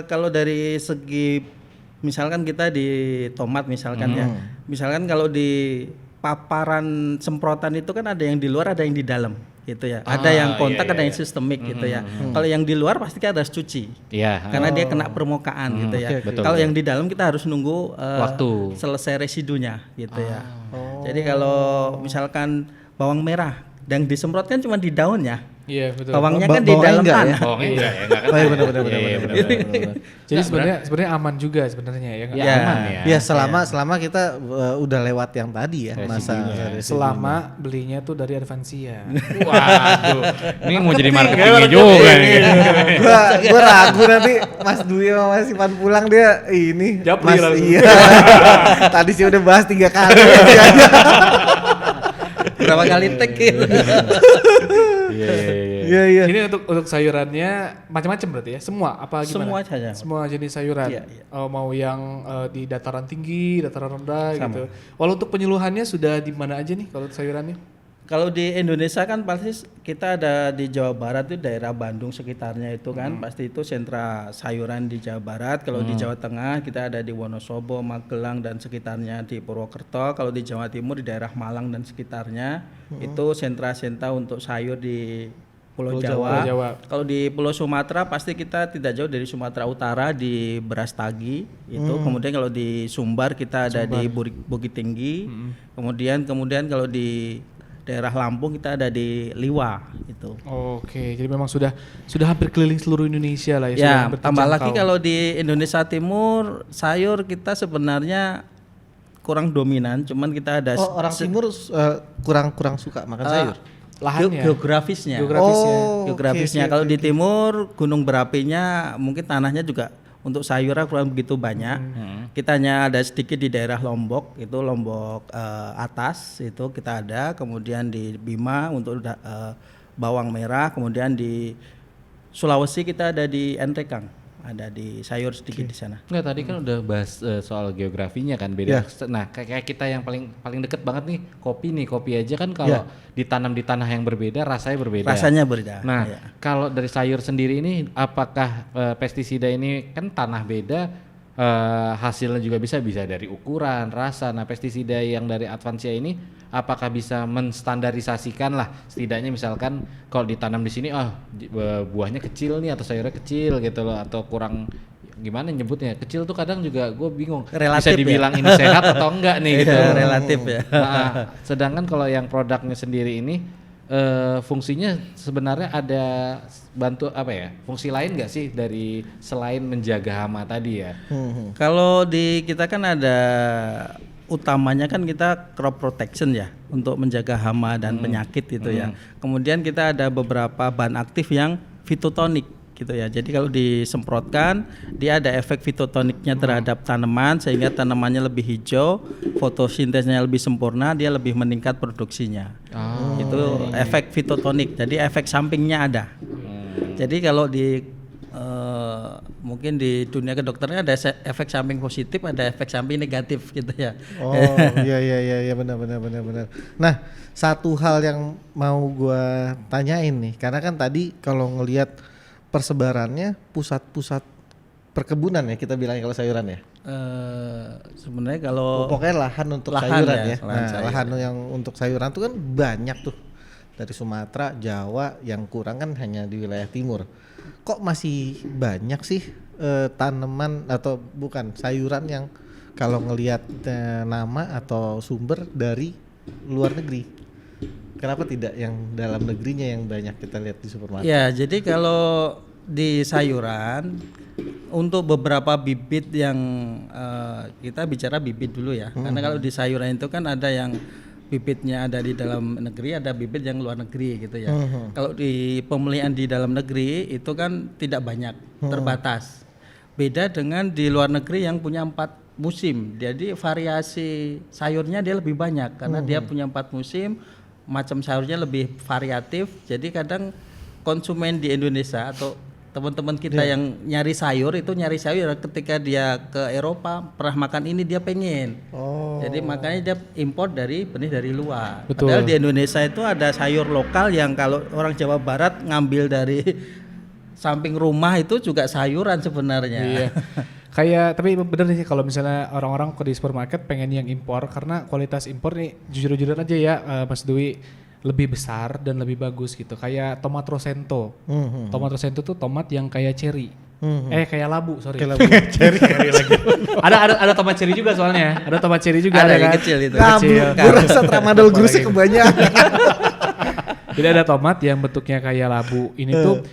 Kalau dari segi misalkan kita di tomat misalkan ya. Misalkan kalau di paparan semprotan itu kan ada yang di luar, ada yang di dalam gitu ya. Ada yang kontak, ada yang sistemik gitu ya. Kalau yang di luar pasti kita harus cuci. Iya. Karena dia kena permukaan gitu ya. Betul, Kalau betul. yang di dalam kita harus nunggu Waktu. selesai residunya gitu ya. Jadi kalau misalkan bawang merah yang disemprot kan cuma di daunnya. Iya betul. Bawangnya kan di Bawangnya dalam enggak ya? tanah. Oh enggak ya, enggak kan. Oh iya benar. Jadi sebenarnya aman juga sebenarnya ya. nggak? Ya, aman ya. Ya selama kita udah lewat yang tadi ya masa Selama belinya tuh dari Advansia. Waduh. Ini mau jadi marketing juga nih. gua ragu nanti Mas Dwi sama Mas Ivan pulang dia ini Japri langsung. iya. Tadi sih udah bahas 3 kali. Berapa kali tag gitu. Iya. Ini untuk sayurannya macam-macam berarti ya? Semua apa gimana? Semua saja. Semua jenis sayuran. Iya. Mau yang di dataran tinggi, dataran rendah gitu. Walau untuk penyuluhannya sudah di mana aja nih kalau sayurannya? Kalau di Indonesia kan pasti kita ada di Jawa Barat itu daerah Bandung sekitarnya itu kan pasti itu sentra sayuran di Jawa Barat. Kalau di Jawa Tengah kita ada di Wonosobo, Magelang dan sekitarnya di Purwokerto. Kalau di Jawa Timur di daerah Malang dan sekitarnya itu sentra-sentra untuk sayur di Pulau Jawa. Kalau di Pulau Sumatera pasti kita tidak jauh dari Sumatera Utara di Brastagi itu. Kemudian kalau di Sumbar kita ada di Bukit Tinggi. Kemudian kalau di daerah Lampung kita ada di Liwa itu. Oke, jadi memang sudah hampir keliling seluruh Indonesia lah ya. Ya, sudah hampir tambah terjangkau. lagi kalau di Indonesia Timur sayur kita sebenarnya kurang dominan, cuman kita ada Orang timur kurang suka makan sayur. lahannya. geografisnya. Geografisnya. Kalau di timur gunung berapinya mungkin tanahnya juga untuk sayuran kurang begitu banyak. Kita hanya ada sedikit di daerah Lombok, itu Lombok atas itu kita ada. Kemudian di Bima untuk bawang merah. Kemudian di Sulawesi kita ada di Entrekang, ada di sayur sedikit di sana. Enggak, tadi kan udah bahas soal geografinya kan beda. Nah, kayak kita yang paling deket banget nih, kopi aja kan kalau ditanam di tanah yang berbeda rasanya berbeda. Rasanya berbeda. Nah, kalau dari sayur sendiri ini apakah pestisida ini kan tanah beda, hasilnya juga bisa dari ukuran, rasa. Nah, pestisida yang dari Advansia ini apakah bisa menstandarisasikan lah, setidaknya misalkan kalau ditanam di sini buahnya kecil nih atau sayurnya kecil gitu loh, atau kurang gimana nyebutnya, kecil tuh kadang juga gue bingung Relatif bisa dibilang ini sehat atau enggak nih gitu. Relatif ya. Nah, sedangkan kalau yang produknya sendiri ini fungsinya sebenarnya ada bantu fungsi lain nggak sih dari selain menjaga hama tadi ya? Kalau di kita kan ada utamanya kan kita crop protection ya, untuk menjaga hama dan penyakit gitu ya. Kemudian kita ada beberapa bahan aktif yang fitotonik gitu ya. Jadi kalau disemprotkan dia ada efek fitotoniknya terhadap tanaman sehingga tanamannya lebih hijau, fotosintesnya lebih sempurna, dia lebih meningkat produksinya. Itu efek fitotonik. Jadi efek sampingnya ada. Jadi kalau di mungkin di dunia kedokteran ada efek samping positif, ada efek samping negatif gitu ya. Oh iya benar. Nah, satu hal yang mau gua tanyain nih, karena kan tadi kalau ngelihat persebarannya pusat-pusat perkebunan ya kita bilangnya kalau sayuran ya. Sebenarnya kalau Pokoknya lahan untuk lahan sayuran ya, ya. lahan Nah, sayuran. lahan yang untuk sayuran tuh kan banyak tuh. Dari Sumatera, Jawa, yang kurang kan hanya di wilayah timur. Kok masih banyak sih tanaman atau bukan sayuran yang kalau ngelihat nama atau sumber dari luar negeri? Kenapa tidak yang dalam negerinya yang banyak kita lihat di supermarket? ya, jadi kalau di sayuran untuk beberapa bibit yang kita bicara bibit dulu ya. Karena kalau di sayuran itu kan ada yang bibitnya ada di dalam negeri, ada bibit yang luar negeri gitu ya. Kalau di pemeliharaan di dalam negeri itu kan tidak banyak, terbatas. Beda dengan di luar negeri yang punya 4 musim. Jadi variasi sayurnya dia lebih banyak karena dia punya 4 musim, macam sayurnya lebih variatif. Jadi kadang konsumen di Indonesia atau teman-teman kita yang nyari sayur ketika dia ke Eropa pernah makan ini dia pengen. Jadi makanya dia impor dari benih dari luar. Betul. Padahal di Indonesia itu ada sayur lokal yang kalau orang Jawa Barat ngambil dari samping rumah itu juga sayuran sebenarnya. Iya. Kayak tapi bener sih kalau misalnya orang-orang ke di supermarket pengen yang impor karena kualitas impor nih jujur-jujuran aja ya Mas Dwi lebih besar dan lebih bagus gitu. Kayak tomat Rosento. Tomat Rosento tuh tomat yang kayak cherry. Kayak labu, sorry. Kayak labu. cherry lagi. ada tomat cherry juga soalnya. Ada tomat cherry juga Ada ada yang kan? kecil itu. Kecil. Gue rasa tramadol grusnya kebanyakan. Jadi ada tomat yang bentuknya kayak labu. Ini tuh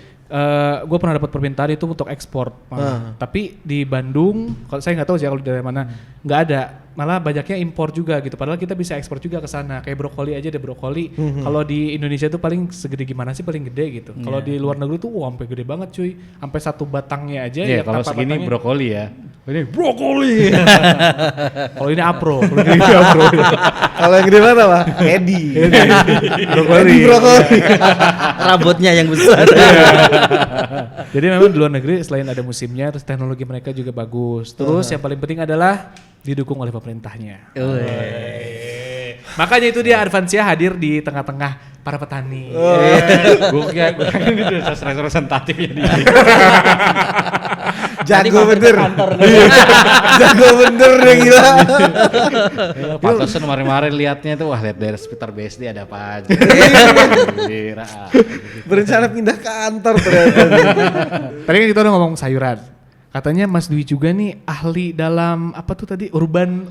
gue pernah dapat permintaan itu untuk ekspor malah. Tapi di Bandung, kalau saya nggak tahu sih kalau dari mana, nggak ada. Malah banyaknya impor juga gitu. Padahal kita bisa ekspor juga ke sana. Kayak brokoli aja deh brokoli. Kalau di Indonesia tuh paling segede gimana sih paling gede gitu. Kalau di luar negeri tuh sampai gede banget cuy. Sampai 1 batangnya aja Iya, ya. kalau tanpa segini batangnya. brokoli ya. Ini brokoli. Kalau ini apro. Kalau ini apro. Kalau yang gede mana Pak? Edi. Brokoli. Rambutnya yang besar. Jadi memang di luar negeri selain ada musimnya, terus teknologi mereka juga bagus. Terus yang paling penting adalah didukung oleh pemerintahnya. Makanya itu dia Advansia hadir di tengah-tengah para petani. Gue kira ini udah representatif ya dia. Jago bener. Jago bener deh gila. Pantesan kemarin-kemarin liatnya tuh wah lihat dari sekitar BSD ada apa aja. Gila. Berencana pindah kantor ternyata. Tadi kan kita udah ngomong sayuran. Katanya Mas Dwi juga nih ahli dalam apa tuh tadi urban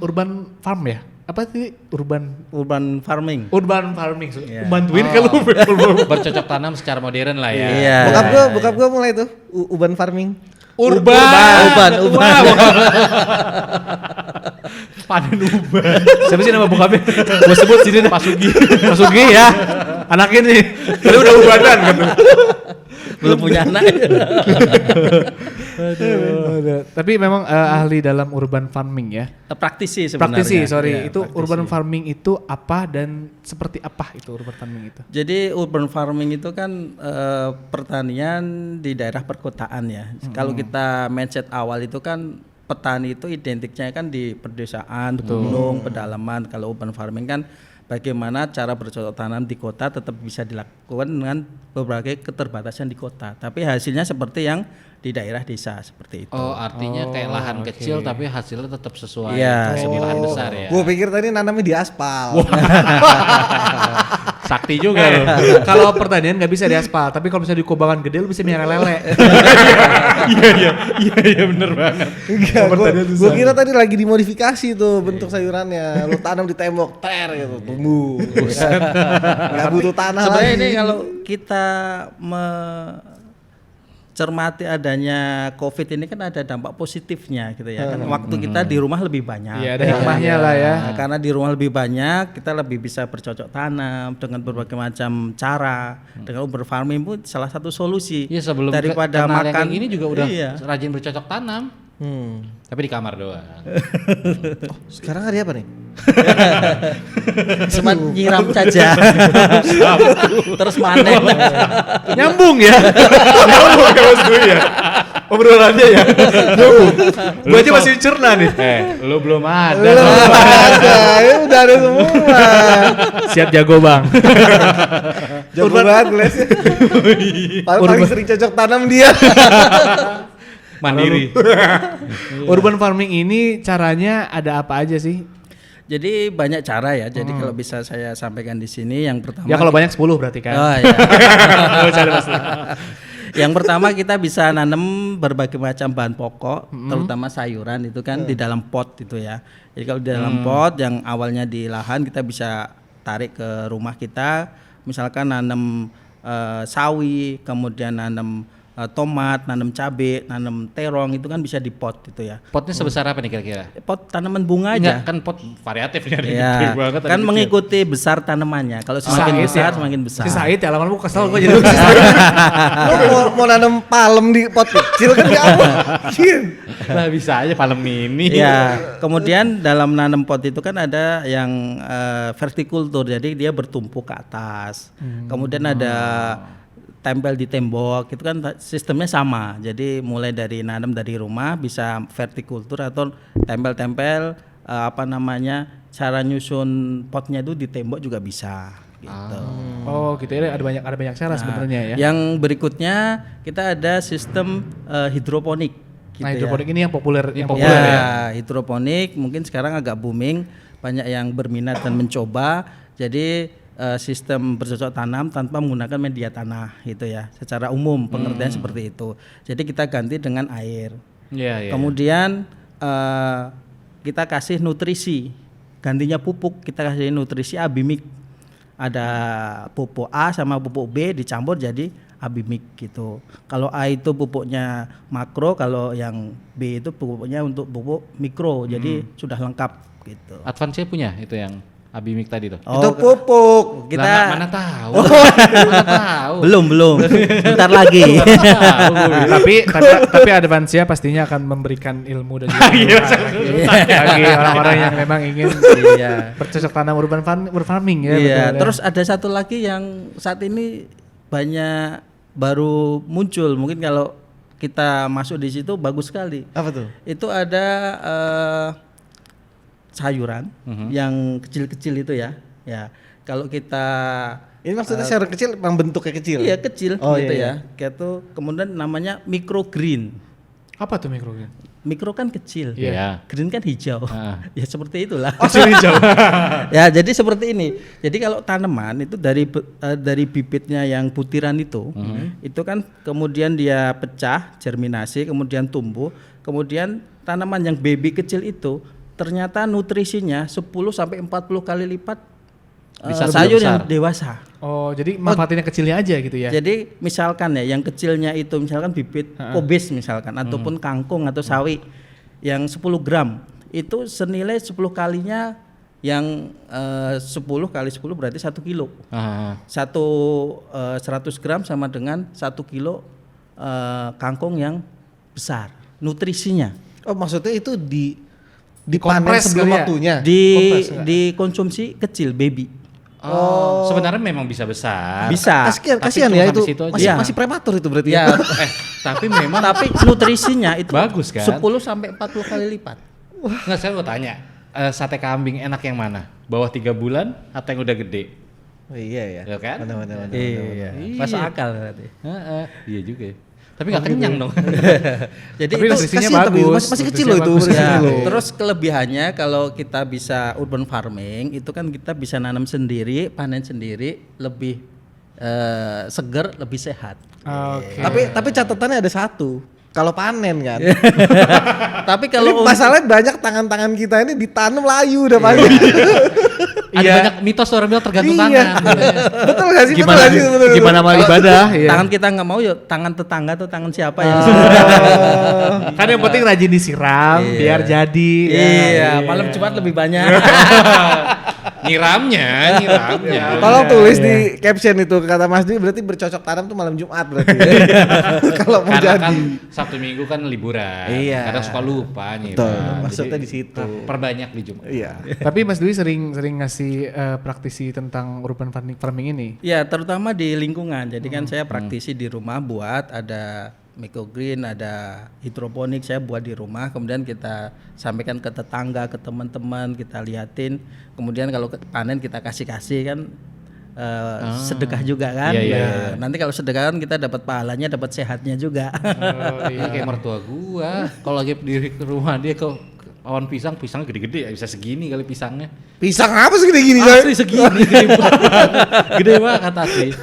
farm ya? Apa sih Urban farming. urban farming? Iya. Bantuin kalau Bercocok tanam secara modern lah ya. Iya. Bokap gua mulai tuh uban farming. Urban. Panen uban. Siapa sih nama bokapnya? Gue sebut sini Pak Sugi. Pak Sugi ya. Anaknya nih. Tadi udah ubanan kan. Belum punya anak. Aduh. Tapi memang ahli dalam urban farming ya. Praktisi sebenarnya. Praktisi, sorry. Iya, Itu praktisi. urban farming itu apa dan seperti apa itu urban farming itu? Jadi urban farming itu kan pertanian di daerah perkotaan ya. Kalau kita mindset awal itu kan petani itu identiknya kan di pedesaan, gunung, pedalaman. Kalau urban farming kan bagaimana cara bercocok tanam di kota tetap bisa dilakukan dengan berbagai keterbatasan di kota. Tapi hasilnya seperti yang di daerah desa seperti itu. Oh, artinya kayak lahan kecil tapi hasilnya tetap sesuai Iya. di lahan besar ya. Gue pikir tadi nanamnya di aspal. Sakti juga loh. Kalau pertanian nggak bisa di aspal, tapi kalau misalnya di kubangan gede lu bisa miara lele. Iya bener banget. Enggak, gue kira tadi lagi dimodifikasi tuh bentuk sayurannya. Lu tanam di tembok, ter gitu, tumbuh. Gak butuh tanah Sebenarnya lagi. ini kalau kita cermati adanya COVID ini kan ada dampak positifnya gitu ya kan waktu kita di rumah lebih banyak. Iya, ada hikmahnya lah ya. Nah, karena di rumah lebih banyak kita lebih bisa bercocok tanam dengan berbagai macam cara. Dengan urban farming pun salah satu solusi. Iya sebelum daripada kenal yang makan kayak gini juga udah iya. rajin bercocok tanam. Tapi di kamar doang. Sekarang hari apa nih? Cuma nyiram saja. Terus panen. Nyambung ya. Nyambung ya Mas Dwi ya. Obrolannya ya. Gue aja masih cerna nih. Lu belum ada. Belum ada, ya udah ada semua. Siap jago bang. Jago banget Glass-nya. Paling sering cocok tanam dia. Mandiri. Urban farming ini caranya ada apa aja sih? Jadi banyak cara ya. Jadi kalau bisa saya sampaikan di sini, yang pertama. Ya kalau banyak 10 berarti kan. Oh iya. Bercanda, pasti. Yang pertama kita bisa nanam berbagai macam bahan pokok, terutama sayuran itu kan di dalam pot itu ya. Jadi kalau di dalam pot yang awalnya di lahan, kita bisa tarik ke rumah kita, misalkan nanam sawi, kemudian nanam tomat, nanam cabai, nanam terong, itu kan bisa di pot itu ya. Potnya sebesar apa nih kira-kira? Pot tanaman bunga Enggak, aja. kan pot variatif nih, ada Ya, gede banget, ada kan kecil. mengikuti besar tanamannya. Kalau semakin besar, semakin besar. Si Said ya, lama-lama kesel gue jadi. Lu mau nanam palem di pot kecil kan gak mungkin. Lah bisa aja palem mini. Ya, kemudian dalam nanam pot itu kan ada yang vertikultur, jadi dia bertumpuk ke atas. Kemudian ada tempel di tembok, itu kan sistemnya sama. Jadi mulai dari nanam dari rumah bisa vertikultur atau tempel-tempel cara nyusun potnya itu di tembok juga bisa gitu. Oh gitu ya, ada banyak cara sebenarnya ya. Yang berikutnya kita ada sistem hidroponik. Gitu Nah, ya. hidroponik ini yang populer ya. Hidroponik mungkin sekarang agak booming, banyak yang berminat dan mencoba. Jadi sistem bercocok tanam tanpa menggunakan media tanah gitu ya. Secara umum pengertian seperti itu. Jadi kita ganti dengan air. Iya. Kemudian kita kasih nutrisi, gantinya pupuk, kita kasih nutrisi abimik. Ada pupuk A sama pupuk B dicampur jadi abimik gitu. Kalau A itu pupuknya makro, kalau yang B itu pupuknya untuk pupuk mikro. Jadi sudah lengkap gitu. Advance punya itu yang abimik tadi tuh. Itu pupuk. Kita Lah, mana tahu. Mana tahu. belum. Bentar lagi. tapi Advansia pastinya akan memberikan ilmu dan juga bagi orang-orang yang memang ingin bercocok tanam urban farming ya. Iya, betul, ya. terus ada satu lagi yang saat ini banyak baru muncul. Mungkin kalau kita masuk di situ bagus sekali. Apa tuh? Itu ada sayuran yang kecil-kecil itu ya. Ya, kalau kita Ini maksudnya sayuran kecil memang bentuknya kecil. iya kecil Oh, gitu iya, ya. Kayak tuh kemudian namanya microgreen. Apa tuh mikrogreen? Mikro kan kecil, Iya. green kan hijau. Ya seperti itulah. hijau. Ya jadi seperti ini. Jadi kalau tanaman itu dari bibitnya yang butiran itu kan kemudian dia pecah, germinasi, kemudian tumbuh, kemudian tanaman yang baby kecil itu ternyata nutrisinya 10 sampai 40 kali lipat Bisa sayur lebih yang besar. dewasa. Oh, jadi manfaatin yang kecilnya aja gitu ya. Jadi misalkan ya yang kecilnya itu misalkan bibit kobis misalkan ataupun kangkung atau sawi yang 10 gram itu senilai 10 kalinya yang 10 kali 10 berarti 1 kilo. 100 gram sama dengan 1 kilo kangkung yang besar. Nutrisinya Oh, maksudnya itu dipanen Kompres sebelum kali ya? waktunya. dikonsumsi kecil baby. Oh, sebenarnya memang bisa besar. Bisa. Kasihan Tapi ya cuma itu sampai situ aja. masih, Iya. masih prematur itu berarti Ya, Tapi memang tapi nutrisinya itu Bagus kan? 10 sampai 40 kali lipat. Nggak, saya mau tanya, sate kambing enak yang mana? Bawah 3 bulan atau yang udah gede? Oh, iya ya. Ya kan? Benar. Iya. Masuk akal berarti. Iya juga ya. Tapi nggak kenyang dong. Jadi Tapi itu nutrisinya kasihan, tapi bagus. masih kecil Nutrisinya loh itu, bagus. masih ya, kecil loh. terus kelebihannya kalau kita bisa urban farming itu kan kita bisa nanam sendiri, panen sendiri, lebih seger, lebih sehat. Oke. Tapi catatannya ada satu. Kalau panen kan. Tapi Kalau kalau masalahnya banyak tangan-tangan kita ini ditanam layu udah pasti. Ada banyak mitos orang bilang tergantung Iya. tangan. Betul gak sih? Gimana Betul gak sih? gimana mau ibadah? Iya. tangan kita nggak mau ya tangan tetangga atau tangan siapa ya. Kan yang penting rajin disiram biar jadi. Iya, malam Jumat lebih banyak. Nyiramnya. Tolong tulis di caption itu kata Mas Dwi berarti bercocok tanam tuh malam Jumat berarti. Kalau mau Karena jadi. kan Sabtu Minggu kan liburan. Iya. Kadang suka lupa nyiram. Betul, maksudnya Jadi, di situ. Perbanyak di Jumat. Iya. Tapi Mas Dwi sering ngasih praktisi tentang urban farming ini. Ya, terutama di lingkungan. Jadi kan saya praktisi di rumah buat ada microgreen, ada hidroponik saya buat di rumah, kemudian kita sampaikan ke tetangga, ke teman-teman, kita liatin, kemudian kalau panen kita kasih kan sedekah juga kan. Iya. Nanti kalau sedekah kan kita dapat pahalanya, dapat sehatnya juga. Iya kayak mertua gua. Kalau lagi di rumah dia ke pohon pisang gede-gede ya bisa segini kali pisangnya. Pisang apa segede gini coy? Asli segini gede banget. Gede banget asli.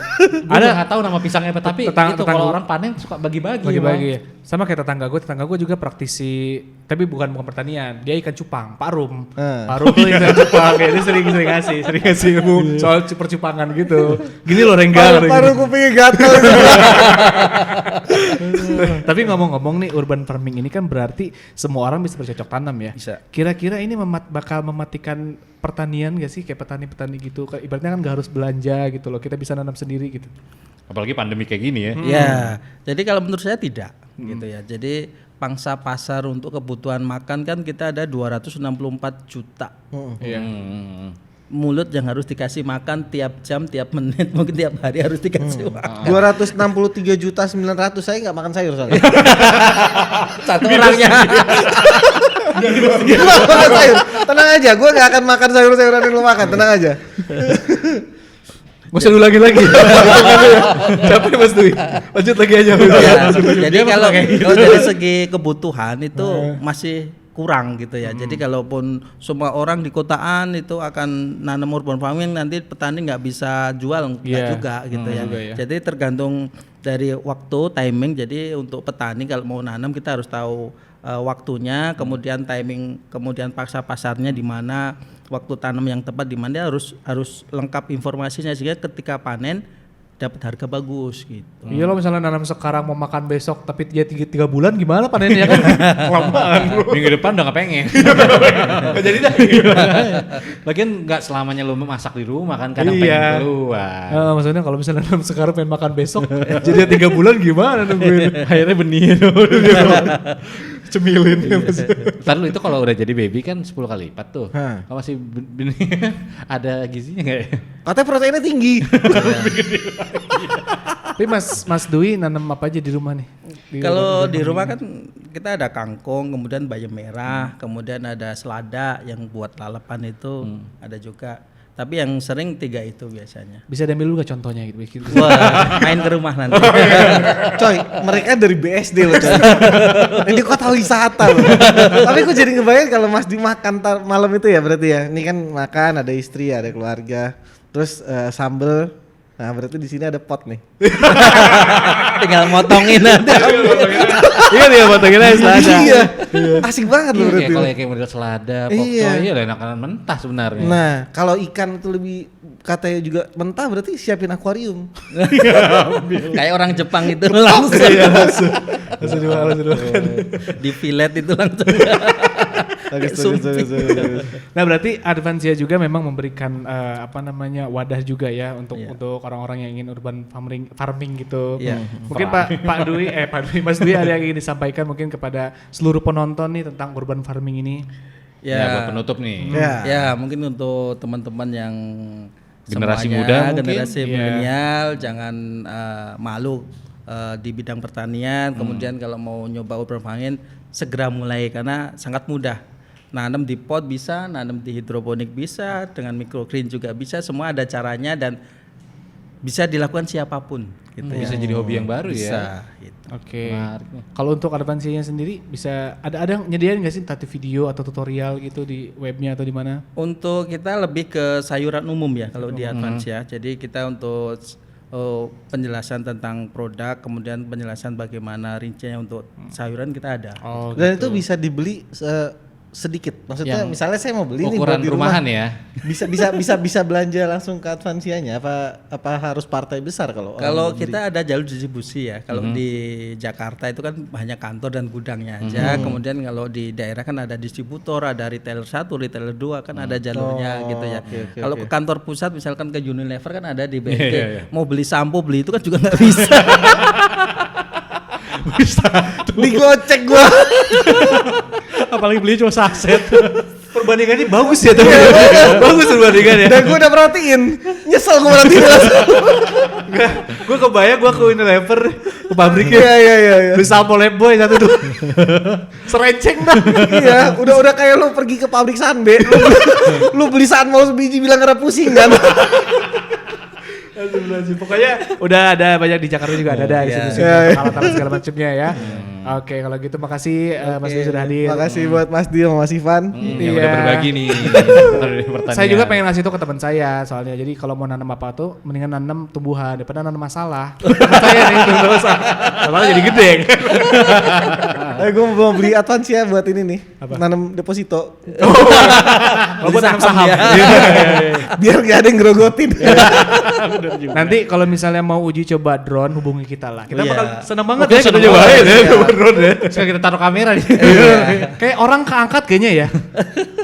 Ada nggak tahu nama pisangnya apa tapi itu kalau orang panen suka bagi-bagi. Bagi-bagi ya. Sama kayak tetangga gue juga praktisi, tapi bukan pertanian, dia ikan cupang, Pak Rum. Pak Rum tuh ikan cupang, kayak dia sering ngasih ilmu soal percupangan gitu. Gini loh Rengga. Paru kupingnya gatel. Tapi ngomong-ngomong nih, urban farming ini kan berarti semua orang bisa bercocok tanam ya. Bisa. Kira-kira ini bakal mematikan pertanian gak sih, kayak petani-petani gitu? Ibaratnya kan gak harus belanja gitu loh, kita bisa nanam sendiri gitu. Apalagi pandemi kayak gini ya. Ya, jadi kalau menurut saya tidak gitu ya. Jadi pangsa pasar untuk kebutuhan makan kan kita ada 264 juta. Iya. Mulut yang harus dikasih makan tiap jam, tiap menit, mungkin tiap hari harus dikasih makan. 263.900.000 saya nggak makan sayur soalnya. Satu orangnya. Gue nggak makan sayur. Tenang aja, gue nggak akan makan sayur-sayuran yang lo makan. Tenang aja. Gak usah diulangi lagi. Capek Mas Dwi. Lanjut lagi aja. Ya, jadi kalau dari segi kebutuhan itu masih kurang gitu ya. Jadi kalaupun semua orang di kotaan itu akan nanam urban farming, nanti petani nggak bisa jual juga gitu ya. Jadi tergantung dari waktu, timing. Jadi untuk petani kalau mau nanam kita harus tahu waktunya, kemudian timing, kemudian paksa pasarnya di mana, waktu tanam yang tepat di mana, harus lengkap informasinya sehingga ketika panen dapat harga bagus gitu. Iya lo misalnya nanam sekarang mau makan besok tapi dia 3 bulan gimana panennya kan? Kelamaan. Minggu depan udah gak pengen. Jadi dah. Lagian gak selamanya lu masak di rumah kan, kadang pengen keluar. Maksudnya kalau misalnya nanam sekarang pengen makan besok jadi 3 bulan gimana nungguin? Akhirnya benih. Cemilin. Ntar lu itu kalau udah jadi baby kan 10 kali lipat tuh. Kalau masih benih ada gizinya gak ya? Katanya proteinnya tinggi. Tapi Mas Dwi nanam apa aja di rumah nih? Kalau di rumah kan kita ada kangkung, kemudian bayam merah, kemudian ada selada yang buat lalapan itu ada juga. Tapi yang sering 3 itu biasanya. Bisa diambil dulu gak contohnya gitu? Wah, main ke rumah nanti. Coy, mereka dari BSD loh coy. Ini kota wisata loh. Tapi aku jadi ngebayang kalau Mas dimakan malam itu ya berarti ya. Ini kan makan, ada istri, ada keluarga. Terus sambel. Nah berarti di sini ada pot nih. Tinggal motongin nanti. Iya nih potongin aja selada. Iya. Asik banget loh berarti. Kalau kayak model selada, pokoknya iya enak-enak mentah sebenarnya. Nah, kalau ikan itu lebih katanya juga mentah berarti siapin akuarium. Kayak orang Jepang itu langsung. Langsung dimakan. Di fillet itu langsung. Bagus. Nah berarti Advansia juga memang memberikan wadah juga ya untuk orang-orang yang ingin urban farming gitu. Iya. Mungkin Pak Dwi, Mas Dwi ada yang ingin disampaikan mungkin kepada seluruh penonton nih tentang urban farming ini. Ya buat penutup nih. Ya mungkin untuk teman-teman yang Generasi semuanya, muda mungkin, generasi milenial jangan malu di bidang pertanian. Kemudian kalau mau nyoba urban farming segera mulai karena sangat mudah. Nanam di pot bisa, nanam di hidroponik bisa, dengan microgreen juga bisa, semua ada caranya dan bisa dilakukan siapapun gitu ya. Bisa jadi hobi yang baru bisa, ya. gitu. Oke. Kalau untuk Advansianya sendiri bisa ada yang nyediain nggak sih tadi video atau tutorial gitu di webnya atau di mana? Untuk kita lebih ke sayuran umum ya kalau di Advansia. Jadi kita untuk penjelasan tentang produk, kemudian penjelasan bagaimana rinciannya untuk sayuran kita ada. Dan itu bisa dibeli sedikit. Maksudnya misalnya saya mau beli nih buat ukuran di rumah. rumahan ya. Bisa belanja langsung ke Advansianya apa harus partai besar kalau kita ada jalur distribusi ya. Kalau di Jakarta itu kan hanya kantor dan gudangnya aja. Kemudian kalau di daerah kan ada distributor, ada retailer 1, retailer 2 kan ada jalurnya gitu ya. Kalau ke kantor pusat misalkan ke Unilever kan ada di BNT. Mau beli sampo beli itu kan juga nggak bisa. digocek gua. Apalagi beli cuma saset. Perbandingannya bagus ya tapi. Bagus perbandingannya. Dan gua udah perhatiin. Nyesel gua perhatiin. Gue kebayang gue ke Unilever ke pabriknya. Iya. Beli salpo Leboy satu tuh. Serenceng dah. Iya, udah kayak lu pergi ke pabrik Sanbe, lu beli sanmol sebiji bilang ngera pusing kan. Pokoknya udah ada banyak di Jakarta juga ada institusi alat-alat segala macamnya ya. Oke, kalau gitu makasih Mas Dio sudah hadir. Makasih buat Mas Dio sama Mas Ivan. Yang udah berbagi nih. Saya juga pengen ngasih itu ke teman saya soalnya. Jadi kalau mau nanam apa tuh mendingan nanam tumbuhan daripada nanam masalah. Teman saya nih enggak usah. Masalah jadi gede. Gue mau beli Advansia buat ini nih. Nanam deposito. Kalau buat nanam saham. Biar gak ada yang gerogotin. Nanti kalau misalnya mau uji coba drone hubungi kita lah. Kita bakal senang banget Oke, ya kita seneng cobain banget. ya coba drone ya. Sekarang kita taruh kamera di. Kayak orang keangkat kayaknya ya.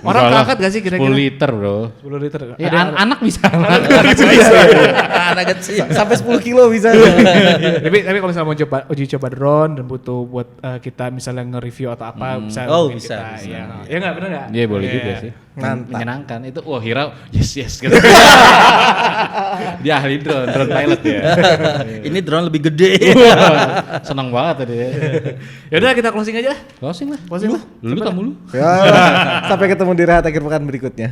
Orang keangkat gak sih 10 kira-kira? liter, Bro. 10 liter. Ya, Ada anak bisa. Anak kecil. Sampai 10 kilo bisa. tapi kalau misalnya mau coba uji coba drone dan butuh buat kita misalnya nge-review atau apa bisa Oh, hubungin bisa, kita. bisa. Ya nggak benar nggak? Iya boleh juga sih. Mantap. Menyenangkan. Itu wah Hira yes gitu. Dia ahli drone pilot ya. Ini drone lebih gede. Wah, senang banget tadi ya. Ya udah kita closing aja. Closing lah. Closing lah. Lu tamu lu. Ya, sampai ketemu di Rehat akhir pekan berikutnya.